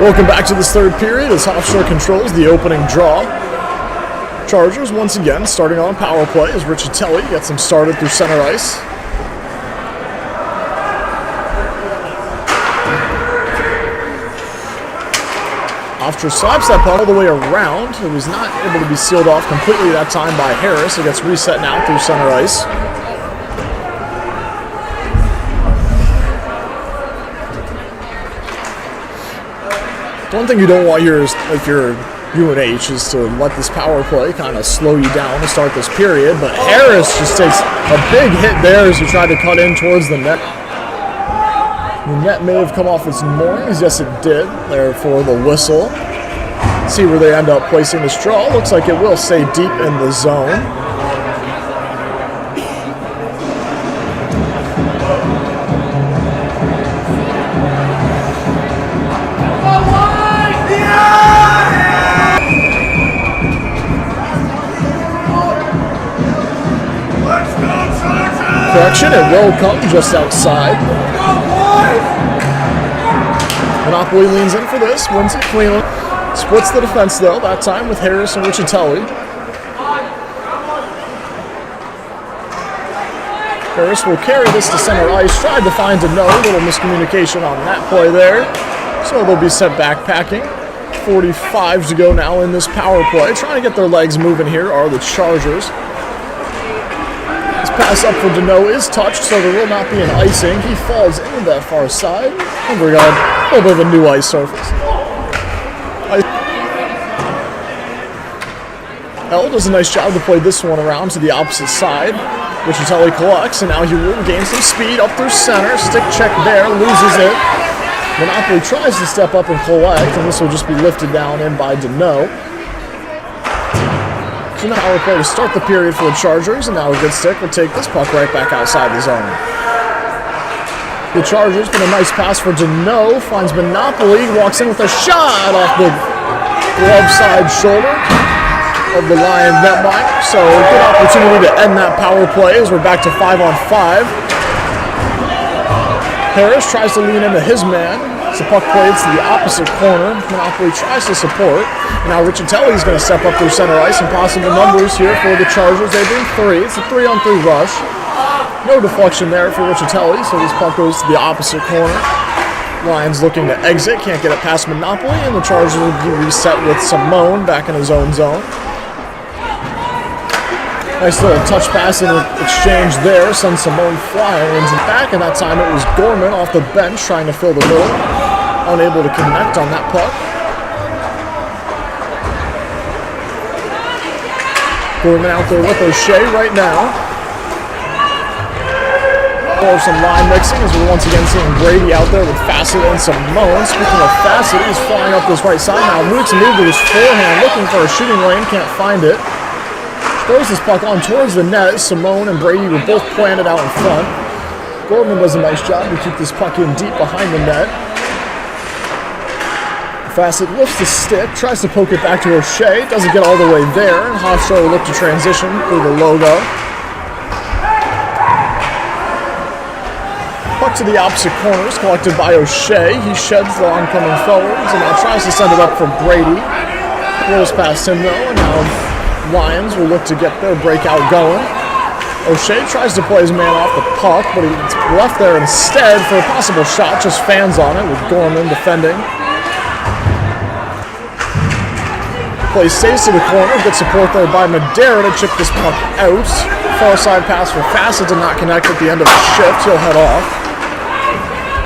Welcome back to this third period as Hofstra controls the opening draw. Chargers once again starting on power play as Riccitelli gets them started through center ice. Hofstra slaps that puck all the way around. It was not able to be sealed off completely that time by Harris. It gets reset now through center ice. One thing you don't want here is, if you're UNH, is to let this power play kind of slow you down to start this period, but Harris just takes a big hit there as he tried to cut in towards the net. The net may have come off its moorings. Yes, it did. There for the whistle. See where they end up placing this draw. Looks like it will stay deep in the zone. Correction, it will come just outside. Monopoly leans in for this, wins it cleanly. Splits the defense though, that time with Harris and Riccitelli. Harris will carry this to center ice, tried to find a little miscommunication on that play there. So they'll be set backpacking. 45 to go now in this power play. Trying to get their legs moving here are the Chargers. Pass up for Deneau is touched, so there will not be an icing. He falls into that far side. And we got a little bit of a new ice surface. L does a nice job to play this one around to the opposite side. Riccitelli collects, and now he will gain some speed up through center. Stick check there, loses it. Monopoly tries to step up and collect, and this will just be lifted down in by Deneau. So now power play to start the period for the Chargers, and now a good stick will take this puck right back outside the zone. The Chargers get a nice pass for Deneau, finds Monopoly, walks in with a shot off the glove side shoulder of the Lion netminder. So a good opportunity to end that power play as we're back to 5-on-5. Harris tries to lean into his man. The puck played to the opposite corner. Monopoly tries to support. Now Riccitelli is going to step up through center ice, and possible numbers here for the Chargers. They bring 3. It's a 3-on-3 rush. No deflection there for Riccitelli, so this puck goes to the opposite corner. Lions looking to exit, can't get it past Monopoly, and the Chargers will be reset with Simone back in his own zone. Nice little touch pass and exchange there. Sends Simone flying into the back, and that time it was Gorman off the bench trying to fill the middle. Unable to connect on that puck. Gorman out there with O'Shea right now. Or some line mixing as we're once again seeing Brady out there with Fassett and Simone. Speaking of Fassett, he's flying up this right side now. Moots a move to his forehand, looking for a shooting lane, can't find it. Throws this puck on towards the net. Simone and Brady were both planted out in front. Gorman does a nice job to keep this puck in deep behind the net. Fassett lifts the stick, tries to poke it back to O'Shea, doesn't get all the way there, and Hofstra will look to transition through the logo. Puck to the opposite corners, collected by O'Shea. He sheds the oncoming forwards, and now tries to send it up for Brady. Rolls past him though, and now Lions will look to get their breakout going. O'Shea tries to play his man off the puck, but he's left there instead for a possible shot, just fans on it with Gorman defending. Play stays to the corner, good support there by Madera to chip this puck out. Far side pass for Fassett did not connect at the end of the shift, he'll head off.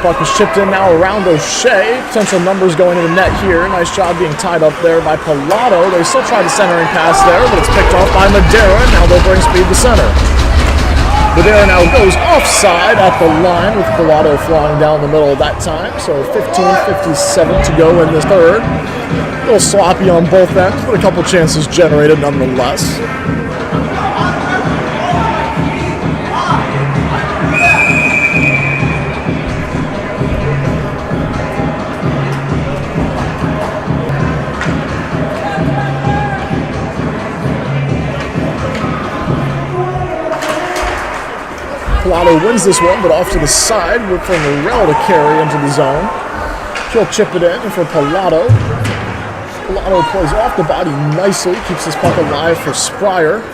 Puck is chipped in now around O'Shea. Potential numbers going to the net here. Nice job being tied up there by Pilato. They still try the centering pass there, but it's picked off by Madera. Now they'll bring speed to center. Madera now goes offside at the line with Pilato flying down the middle of that time. So 15:57 to go in the third. A little sloppy on both ends, but a couple chances generated nonetheless. Pilato wins this one, but off to the side for Morrell to carry into the zone. He'll chip it in for Pilato. Pilato plays off the body nicely, keeps this puck alive for Spryer.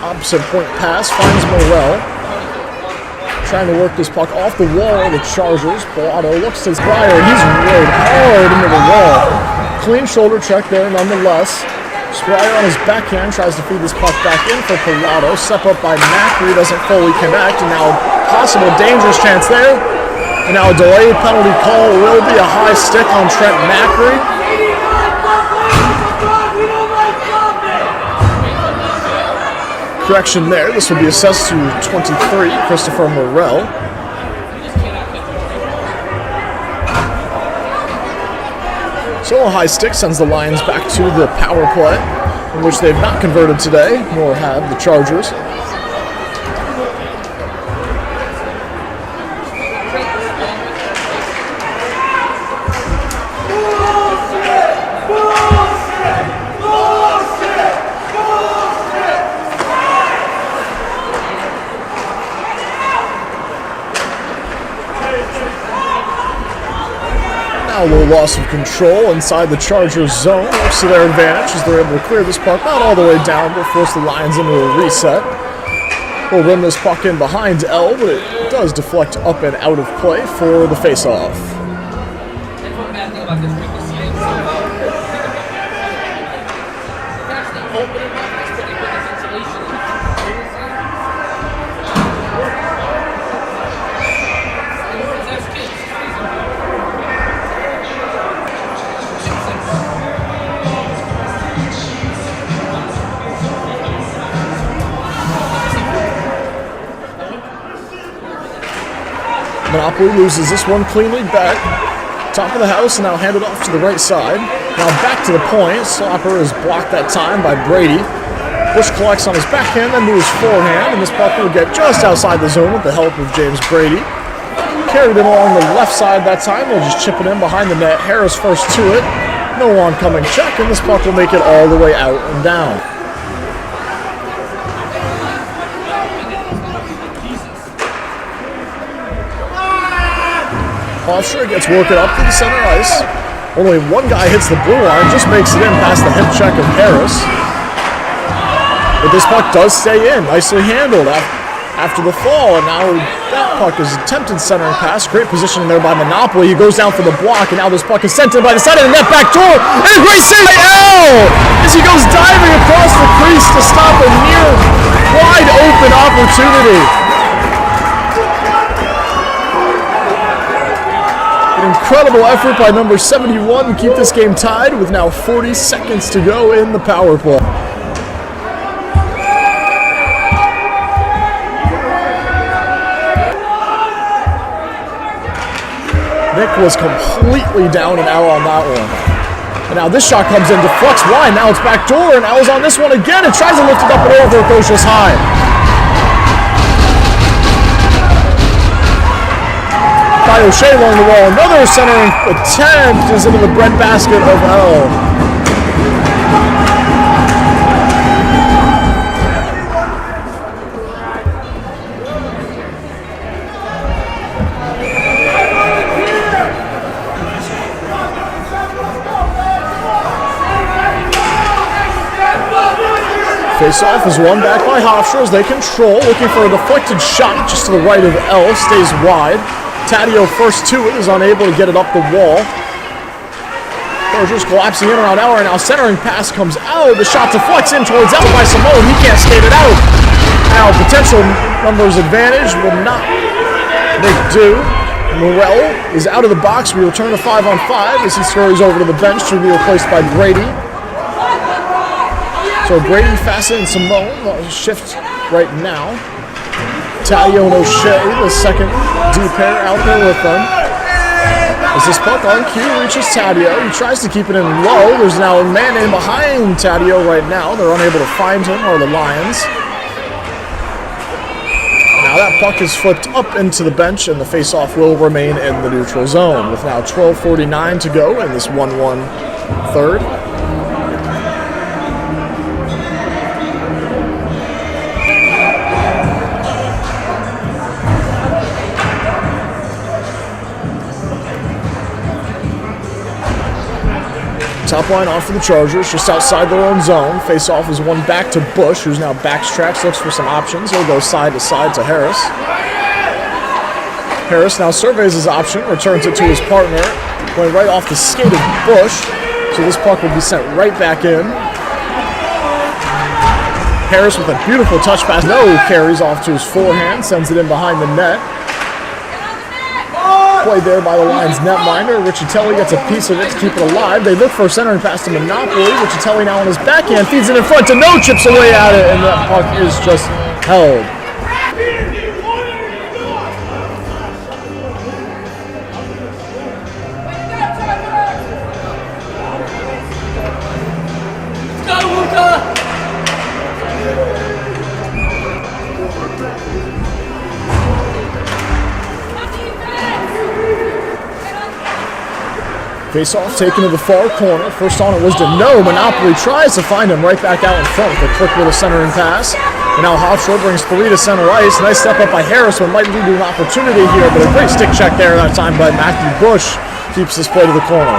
Opposite point pass, finds Morel. Trying to work this puck off the wall of the Chargers. Pilato looks to Spryer, and he's rode hard into the wall. Clean shoulder check there nonetheless. Spryer on his backhand tries to feed this puck back in for Pilato. Step up by Macri, doesn't fully connect, and now possible dangerous chance there. And now a delayed penalty call will be a high stick on Trent Macri. Correction there, this will be assessed to 23, Christopher Morel. So a high stick sends the Lions back to the power play, in which they've not converted today, nor have the Chargers. A little loss of control inside the Chargers zone. Works to their advantage as they're able to clear this puck, not all the way down, but force the Lions into a reset. We'll run this puck in behind L, but it does deflect up and out of play for the face-off. Monopoly loses this one cleanly back. Top of the house and now handed off to the right side. Now back to the point. Slapper is blocked that time by Brady. Bush collects on his backhand, then to his forehand, and this puck will get just outside the zone with the help of James Brady. Carried in along the left side that time. They'll just chip it in behind the net. Harris first to it. No oncoming check, and this puck will make it all the way out and down. Hofstra gets working up to the center ice. Only one guy hits the blue line, just makes it in past the hip check of Harris. But this puck does stay in, nicely handled after the fall, and now that puck is attempted centering pass. Great positioning there by Monopoly. He goes down for the block, and now this puck is sent in by the side of the net back door, and a great save by L as he goes diving across the crease to stop a near wide open opportunity. Incredible effort by number 71 to keep this game tied with now 40 seconds to go in the power play. Nick was completely down and out on that one. And now this shot comes in, deflects wide, now it's back door, and L's on this one again and tries to lift it up and over, it goes just high. By O'Shea along the wall. Another centering attempt is into the breadbasket of L. Face-off is won back by Hofstra as they control, looking for a deflected shot just to the right of L, stays wide. Taddeo first to it is unable to get it up the wall. Chargers collapsing in around L right now. Centering pass comes out. The shot deflects in towards L by Simone. He can't skate it out. Now potential numbers advantage will not make do. Morel is out of the box. We return to 5-on-5 as he scurries over to the bench to be replaced by Brady. So Brady, Fassett, and Simone shift right now. Taddeo and O'Shea, the second D pair out there with them. As this puck on cue reaches Taddeo, he tries to keep it in low. There's now a man in behind Taddeo right now. They're unable to find him, or the Lions. Now that puck is flipped up into the bench, and the faceoff will remain in the neutral zone with now 12:49 to go in this 1-1 third. Top line off for the Chargers, just outside their own zone. Face-off is one back to Bush, who's now backtracks, looks for some options. He'll go side to side to Harris. Harris now surveys his option, returns it to his partner, going right off the skate of Bush. So this puck will be sent right back in. Harris with a beautiful touch pass. No, carries off to his forehand, sends it in behind the net. Played there by the Lions netminder. Riccitelli gets a piece of it to keep it alive. They look for a centering pass to Monopoly. Riccitelli now on his backhand, feeds it in front to No, chips away at it, and that puck is just held. Face-off taken to the far corner. First on it was to No. Monopoly tries to find him right back out in front with a quick little centering pass. And now Hofstra brings 3 to center ice. Nice step up by Harris, what might lead to an opportunity here, but a great stick check there that time by Matthew Bush. Keeps this play to the corner.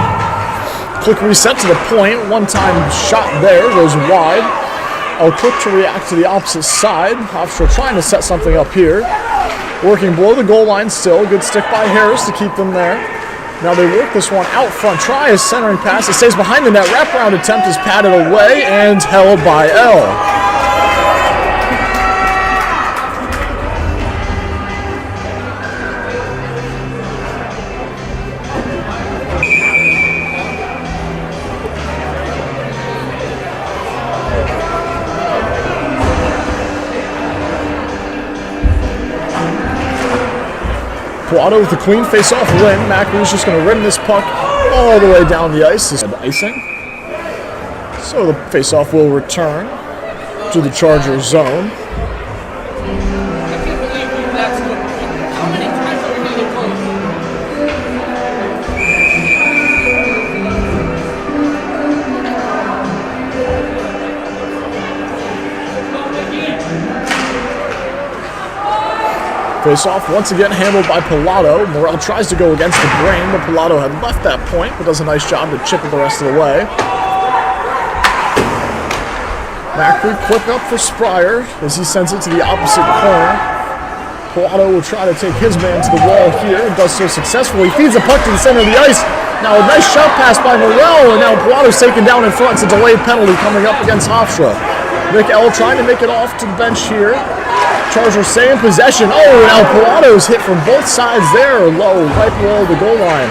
Quick reset to the point. One-time shot there, goes wide. Quick to react to the opposite side. Hofstra trying to set something up here. Working below the goal line still. Good stick by Harris to keep them there. Now they work this one out front. Try a centering pass. It stays behind the net. Wraparound attempt is patted away and held by L. Otto with a clean face-off win. Macary's just going to rim this puck all the way down the ice. This is icing. So the face-off will return to the Charger zone. Face-off once again handled by Pilato. Morel tries to go against the grain, but Pilato had left that point, but does a nice job to chip it the rest of the way. Macri quick up for Spryer as he sends it to the opposite corner. Pilato will try to take his man to the wall here and does so successfully. Feeds the puck to the center of the ice. Now a nice shot pass by Morel, and now Pilato's taken down in front. It's a delayed penalty coming up against Hofstra. Nick L trying to make it off to the bench here. Chargers stay in possession. Oh, now Pilato's hit from both sides there, low, right below the goal line.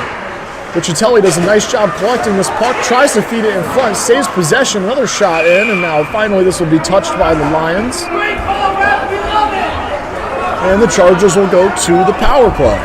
Riccitelli does a nice job collecting this puck, tries to feed it in front, saves possession, another shot in, and now finally this will be touched by the Lions. And the Chargers will go to the power play.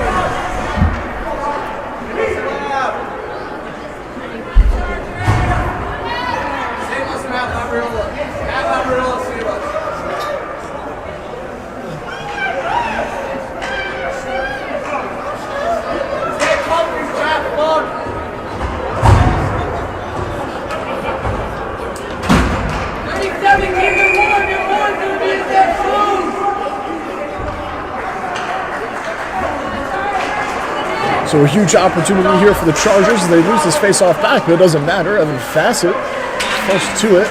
So a huge opportunity here for the Chargers as they lose this face-off back, but it doesn't matter. Evan Fassett close to it.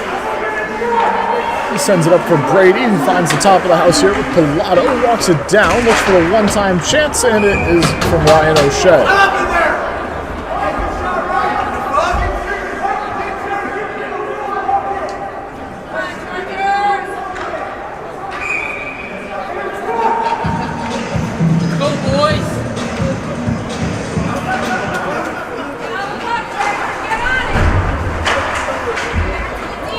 He sends it up for Brady, who finds the top of the house here with Pilato. Walks it down, looks for a one-time chance, and it is from Ryan O'Shea.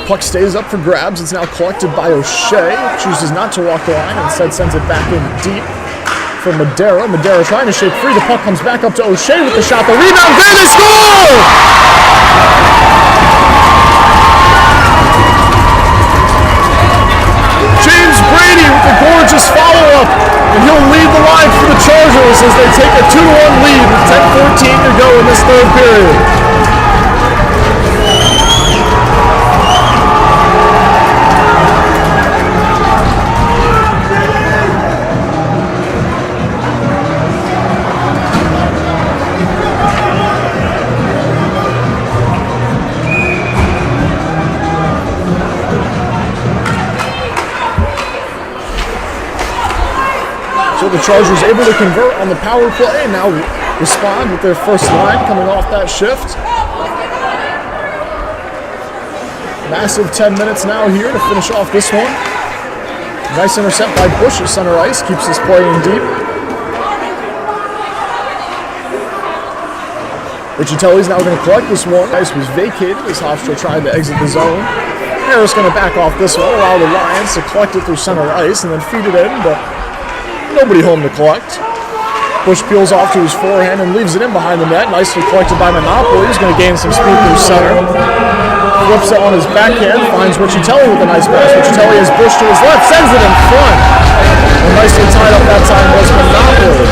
Puck stays up for grabs. It's now collected by O'Shea. Chooses not to walk the line. Instead sends it back in deep for Madera. Madera trying to shake free. The puck comes back up to O'Shea with the shot. The rebound. There they score! James Brady with a gorgeous follow-up. And he'll lead the line for the Chargers as they take a 2-1 lead with 10:14 to go in this third period. though. The Chargers able to convert on the power play and now respond with their first line coming off that shift. Massive 10 minutes now here to finish off this one. Nice intercept by Bush at center ice, keeps this play in deep. Riccitelli's now going to collect this one. Ice was vacated as Hofstra tried to exit the zone. Harris going to back off this one, allow the Lions to collect it through center ice and then feed it in, but nobody home to collect. Bush peels off to his forehand and leaves it in behind the net. Nicely collected by Monopoly. He's going to gain some speed through center. Flips it on his backhand, finds Riccitelli with a nice pass. Riccitelli has Bush to his left, sends it in front. And nicely tied up that time was Monopoly.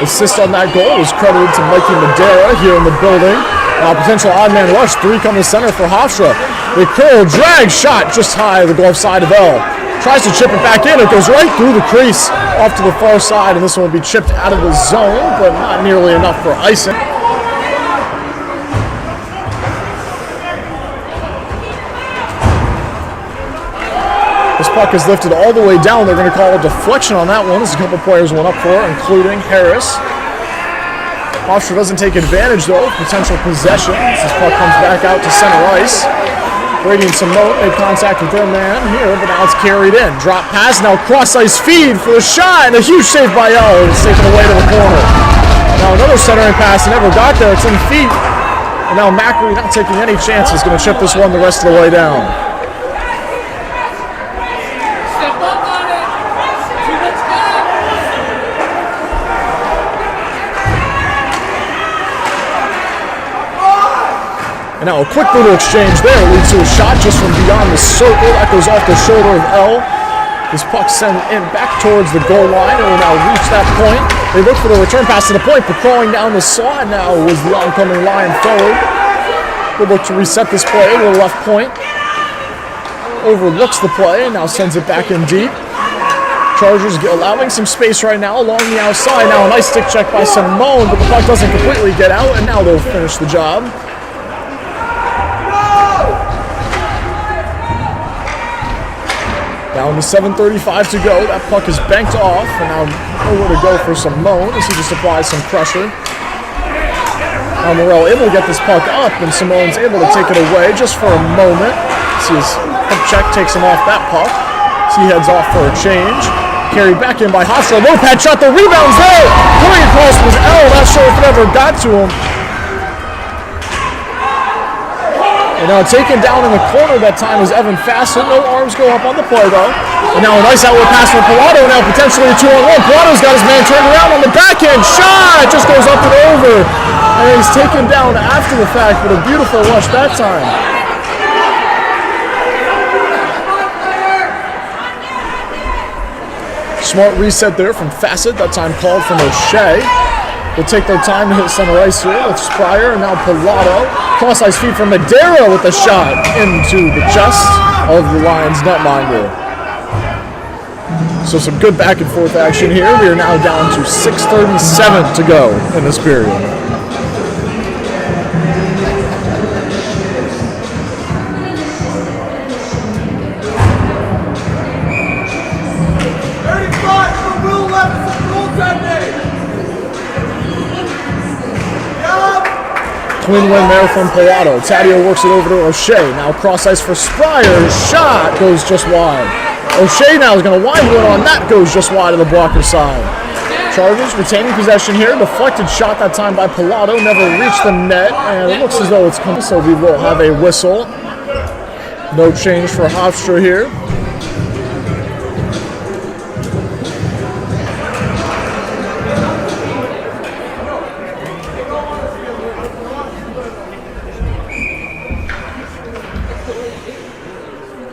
Assist on that goal was credited to Mikey Madera here in the building. Now potential odd man rush, 3 come to center for Hofstra. The curl, drag, shot just high of the glove side of L. Tries to chip it back in, it goes right through the crease off to the far side, and this one will be chipped out of the zone, but not nearly enough for icing. This puck is lifted all the way down. They're going to call a deflection on that one as a couple players went up for it, including Harris. Hofstra doesn't take advantage, though, of potential possession as this puck comes back out to center ice. Brady and Simone made contact with their man here, but now it's carried in. Drop pass, now cross-ice feed for the shot, and a huge save by L. It's taken away to the corner. Now another centering pass, he never got there. It's in feet. And now Macri, not taking any chances, going to chip this one the rest of the way down. And now a quick little exchange there leads to a shot just from beyond the circle. That goes off the shoulder of L. This puck sent in back towards the goal line and will now reach that point. They look for the return pass to the point, but crawling down the slot now was the oncoming line forward. We'll look to reset this play to the left point. Overlooks the play and now sends it back in deep. Chargers allowing some space right now along the outside. Now a nice stick check by Simone, but the puck doesn't completely get out, and now they'll finish the job. Down to 7:35 to go. That puck is banked off, and now nowhere to go for Simone as he just applies some pressure. Now Morel able to get this puck up, and Simone's able to take it away just for a moment. See his hook check takes him off that puck. So he heads off for a change. Carried back in by Hofstra. Low pad shot, the rebound's there! Coming across was L, not sure if it ever got to him. And now taken down in the corner that time is Evan Fassett. No arms go up on the play though. And now a nice outlet pass for Pilato. Now potentially a 2-on-1. Pilato's got his man turned around on the backhand. Shot! Just goes up and over. And he's taken down after the fact, but a beautiful rush that time. Smart reset there from Fassett. That time called from O'Shea. They'll take their time to hit center ice here. That's Spryer and now Pilato. Cross-ice feed from Madera with a shot into the chest of the Lions netminder. So some good back and forth action here. We are now down to 6:37 to go in this period. Twin win there from Pilato. Taddeo works it over to O'Shea. Now cross ice for Spryer. Shot goes just wide. O'Shea now is going to wind one on. That goes just wide of the blocker side. Chargers retaining possession here. Deflected shot that time by Pilato. Never reached the net. And it looks as though it's coming, so we will have a whistle. No change for Hofstra here.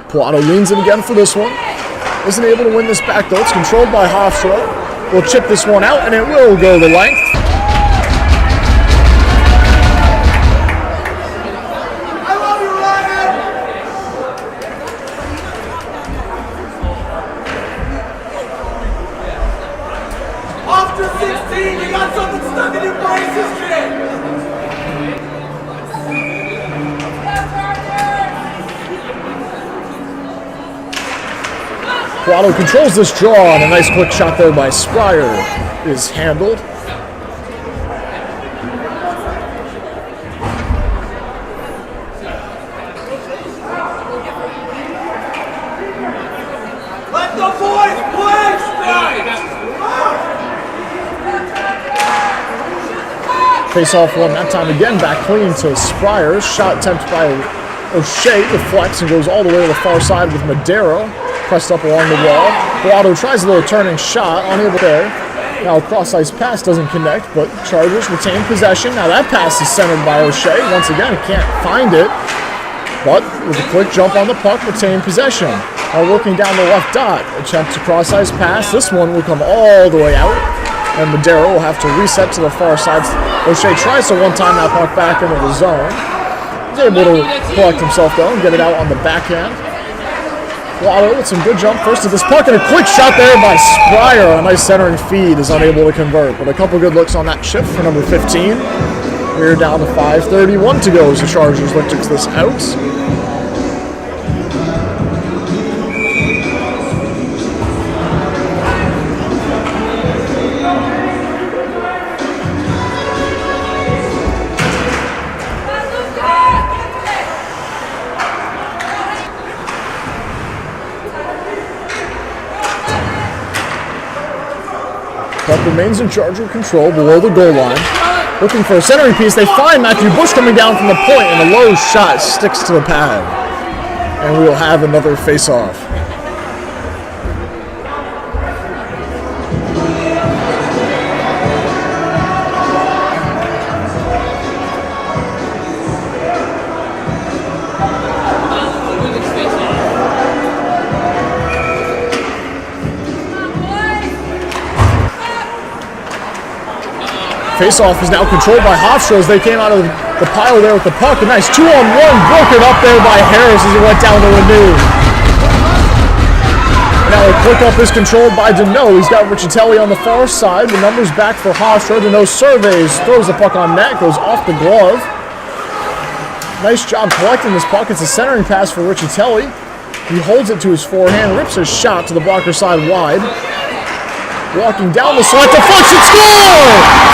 Pilato leans in again for this one. Isn't able to win this back though. It's controlled by Hofstra. We'll chip this one out and it will go the length. I love you, Ryan! After 16, you got something stuck in your braces, kid! Blotto controls this draw, and a nice quick shot there by Spryer is handled. Let the boys play! Face-off one that time again, back clean to Spryer. Shot attempt by O'Shea deflects and goes all the way to the far side with Madero pressed up along the wall. Blotto tries a little turning shot, unable there. Now cross-ice pass doesn't connect, but Chargers retain possession. Now that pass is centered by O'Shea. Once again, can't find it, but with a quick jump on the puck, retain possession. Now working down the left dot, attempt to cross-ice pass. This one will come all the way out, and Madero will have to reset to the far side. O'Shea tries to one-time that puck back into the zone. He's able to collect himself though and get it out on the backhand. Blotto with some good jump first to this puck, and a quick shot there by Spryer. A nice centering feed is unable to convert, but a couple good looks on that shift for number 15. We're down to 5:31 to go as the Chargers look to this out. Puck remains in Charger control below the goal line. Looking for a centering piece. They find Matthew Bush coming down from the point, and a low shot sticks to the pad. And we will have another face-off. Face-off is now controlled by Hofstra as they came out of the pile there with the puck. A nice 2-on-1 broken up there by Harris as he went down to Renew. Now a quick up is controlled by Deneau. He's got Riccitelli on the far side. The numbers back for Hofstra. Deneau surveys, throws the puck on net, goes off the glove. Nice job collecting this puck. It's a centering pass for Riccitelli. He holds it to his forehand, rips his shot to the blocker side wide. Walking down the slot, deflection, score!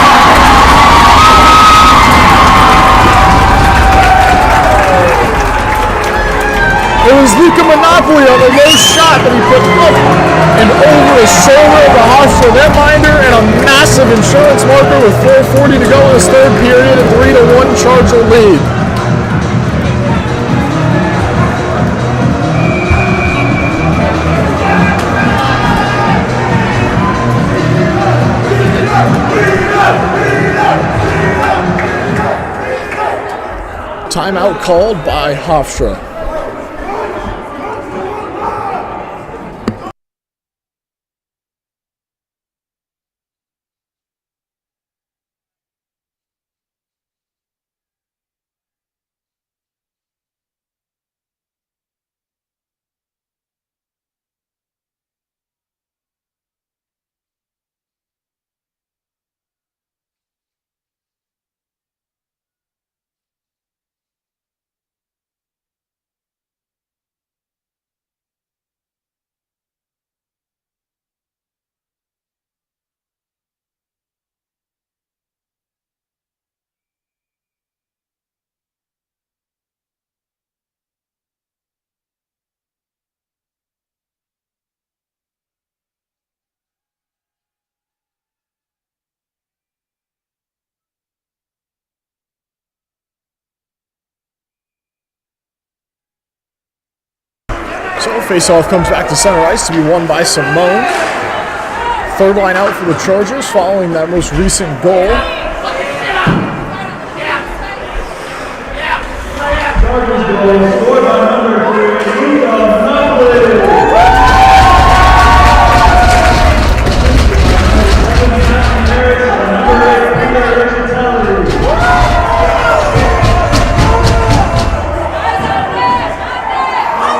It was Luca Monopoly on a low shot that he put up and over the shoulder of the Hofstra netminder, and a massive insurance marker with 4:40 to go in this third period, a 3-1 Charger lead. Timeout called by Hofstra. So face-off comes back to center ice to be won by Simone. Third line out for the Chargers following that most recent goal. Chargers goal scored by number 3, Luca Monopoly.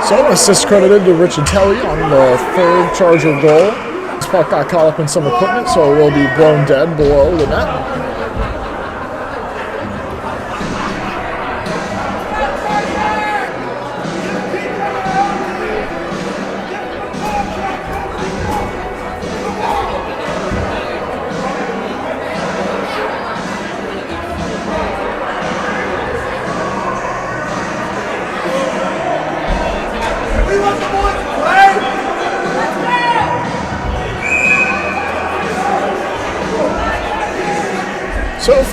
So assist credited to Riccitelli on the third Charger goal. This puck got caught up in some equipment, so it will be blown dead below the net.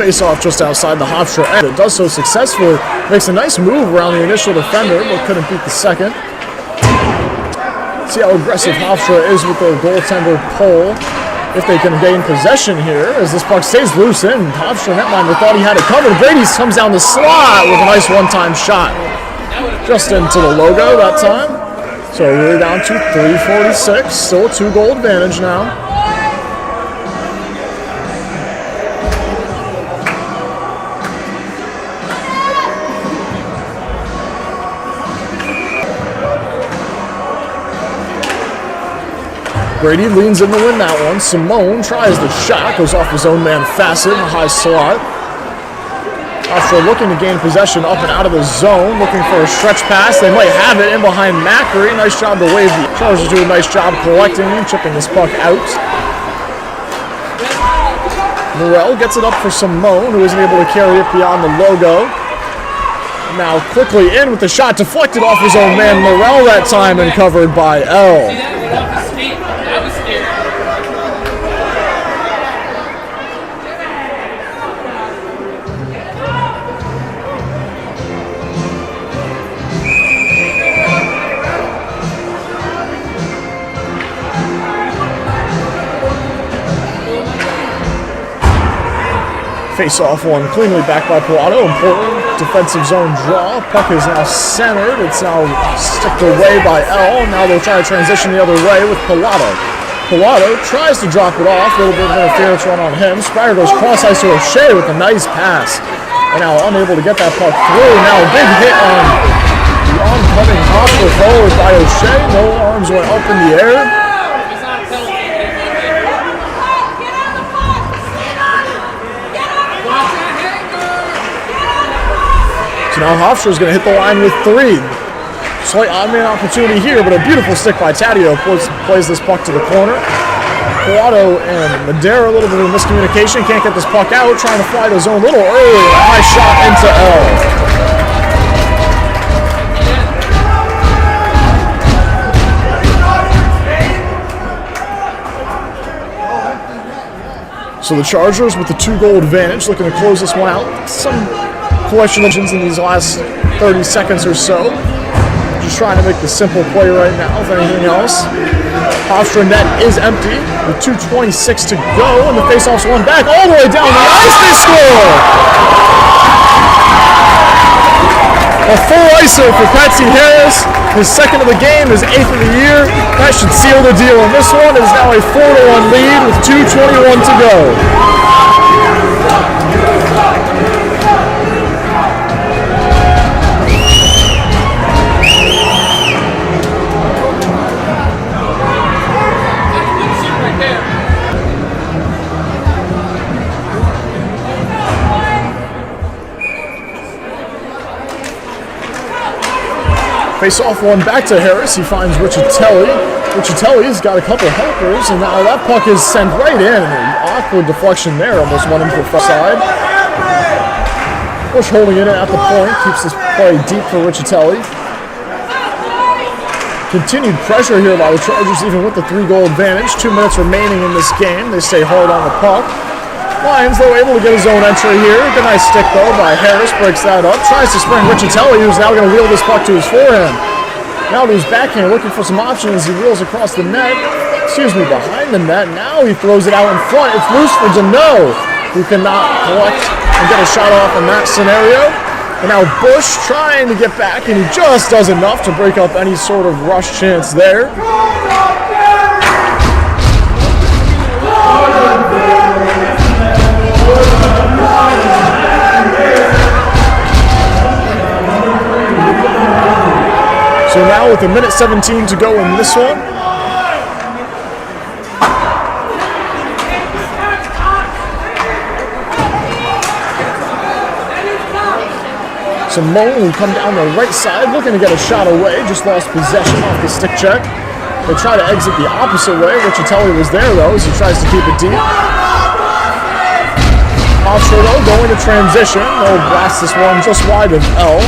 face-off just outside the Hofstra end. It does so successfully, makes a nice move around the initial defender, but couldn't beat the second. See how aggressive Hofstra is with their goaltender pull. If they can gain possession here, as this puck stays loose in, Hofstra netminder thought he had it covered. Brady comes down the slot with a nice one-time shot. Just into the logo that time. So we're down to 3:46, still a 2-goal advantage now. Brady leans in to win that one. Simone tries the shot, goes off his own man Facet in the high slot. Hofstra looking to gain possession up and out of the zone, looking for a stretch pass. They might have it in behind Macri. Nice job to wave. The Chargers do a nice job collecting, chipping this puck out. Morel gets it up for Simone, who isn't able to carry it beyond the logo. Now quickly in with the shot, deflected off his own man Morel that time and covered by L. Face-off one cleanly back by Pilato. Important defensive zone draw. Puck is now centered. It's now sticked away by L. Now they'll try to transition the other way with Pilato. Pilato tries to drop it off. A little bit of interference run on him. Sprague goes cross ice to O'Shea with a nice pass. And now unable to get that puck through. Now a big hit on the oncoming Hofstra forward by O'Shea. No arms went up in the air. So now Hofstra is going to hit the line with 3. Slight odd man opportunity here, but a beautiful stick by Taddeo plays this puck to the corner. Pilato and Madera, a little bit of miscommunication, can't get this puck out, trying to fly the zone a little early. A high shot into L. So the Chargers with the 2-goal advantage, looking to close this one out. Some questions in these last 30 seconds or so. Just trying to make the simple play right now, if anything else. Hofstra net is empty with 2:26 to go, and the faceoff's one back all the way down the ice. They score! A full icer for Patsy Harris. His second of the game, his 8th of the year. That should seal the deal. And this one is now a 4-1 lead with 2:21 to go. Face-off one back to Harris. He finds Riccitelli. Riccitelli's got a couple helpers, and now that puck is sent right in. An awkward deflection there, almost went into the front side. Bush holding it at the point, keeps this play deep for Riccitelli. Continued pressure here by the Chargers, even with the 3-goal advantage. 2 minutes remaining in this game. They stay hard on the puck. Lions, though, able to get his own entry here. Good nice stick, though, by Harris. Breaks that up. Tries to spring Riccitelli, who's now going to wheel this puck to his forehand. Now to his backhand, looking for some options as he wheels across the net. Behind the net. Now he throws it out in front. It's loose for Deneau, who cannot collect and get a shot off in that scenario. And now Bush trying to get back, and he just does enough to break up any sort of rush chance there. So now with 1:17 to go in this one. Simone will come down the right side, looking to get a shot away. Just lost possession off the stick check. They try to exit the opposite way. Riccitelli was there, though, as he tries to keep it deep. Hofstra, though, going to transition. They'll blast this one just wide of L.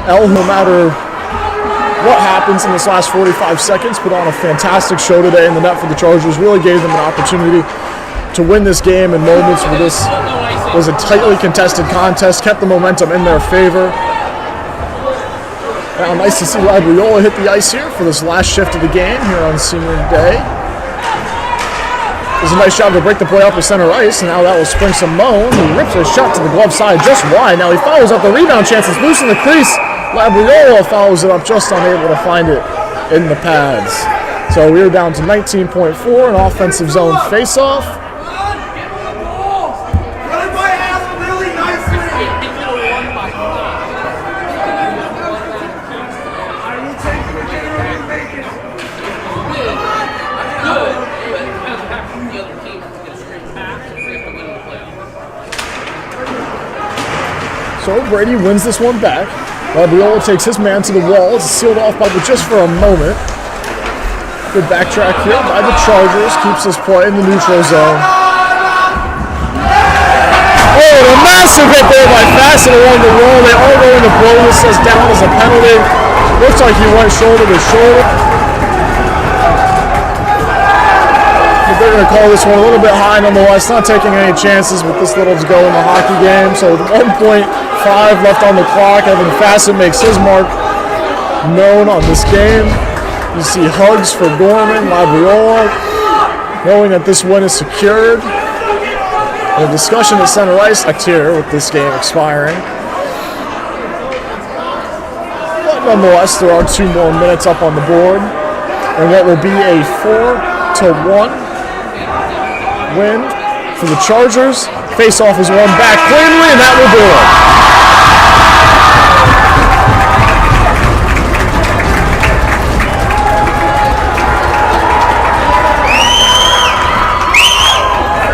L, no matter what happens in this last 45 seconds, put on a fantastic show today in the net for the Chargers. Really gave them an opportunity to win this game in moments where this was a tightly contested contest, kept the momentum in their favor. Now, nice to see Labriola hit the ice here for this last shift of the game here on Senior Day. Does a nice job to break the play up to center ice, and now that will spring Simone, who rips a shot to the glove side just wide. Now he follows up the rebound chance. It's loose in the crease. Labriola follows it up, just unable to find it in the pads. So we're down to 19.4, an offensive zone face-off. So Brady wins this one back. Labriola takes his man to the wall. It's sealed off by just for a moment. Good backtrack here by the Chargers. Keeps this play in the neutral zone. Oh, and a massive hit there by Fassett along the wall. They are going to blow this as down as a penalty. Looks like he went shoulder to shoulder. But they're going to call this one a little bit high nonetheless. Not taking any chances with this little to go in the hockey game. So 1.5 left on the clock. Evan Fassett makes his mark known on this game. You see hugs for Gorman, Labriola, knowing that this win is secured. And a discussion at center ice here with this game expiring. But nonetheless, there are 2 more minutes up on the board. And what will be a 4-1 win for the Chargers. Face-off is won back cleanly, and that will do it.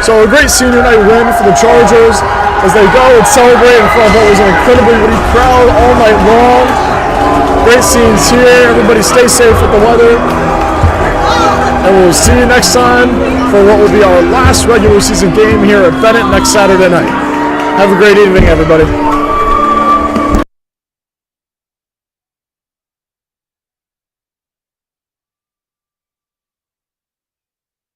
So a great senior night win for the Chargers as they go and celebrate in front of what was an incredibly witty crowd all night long. Great scenes here. Everybody stay safe with the weather. And we'll see you next time for what will be our last regular season game here at Bennett next Saturday night. Have a great evening, everybody.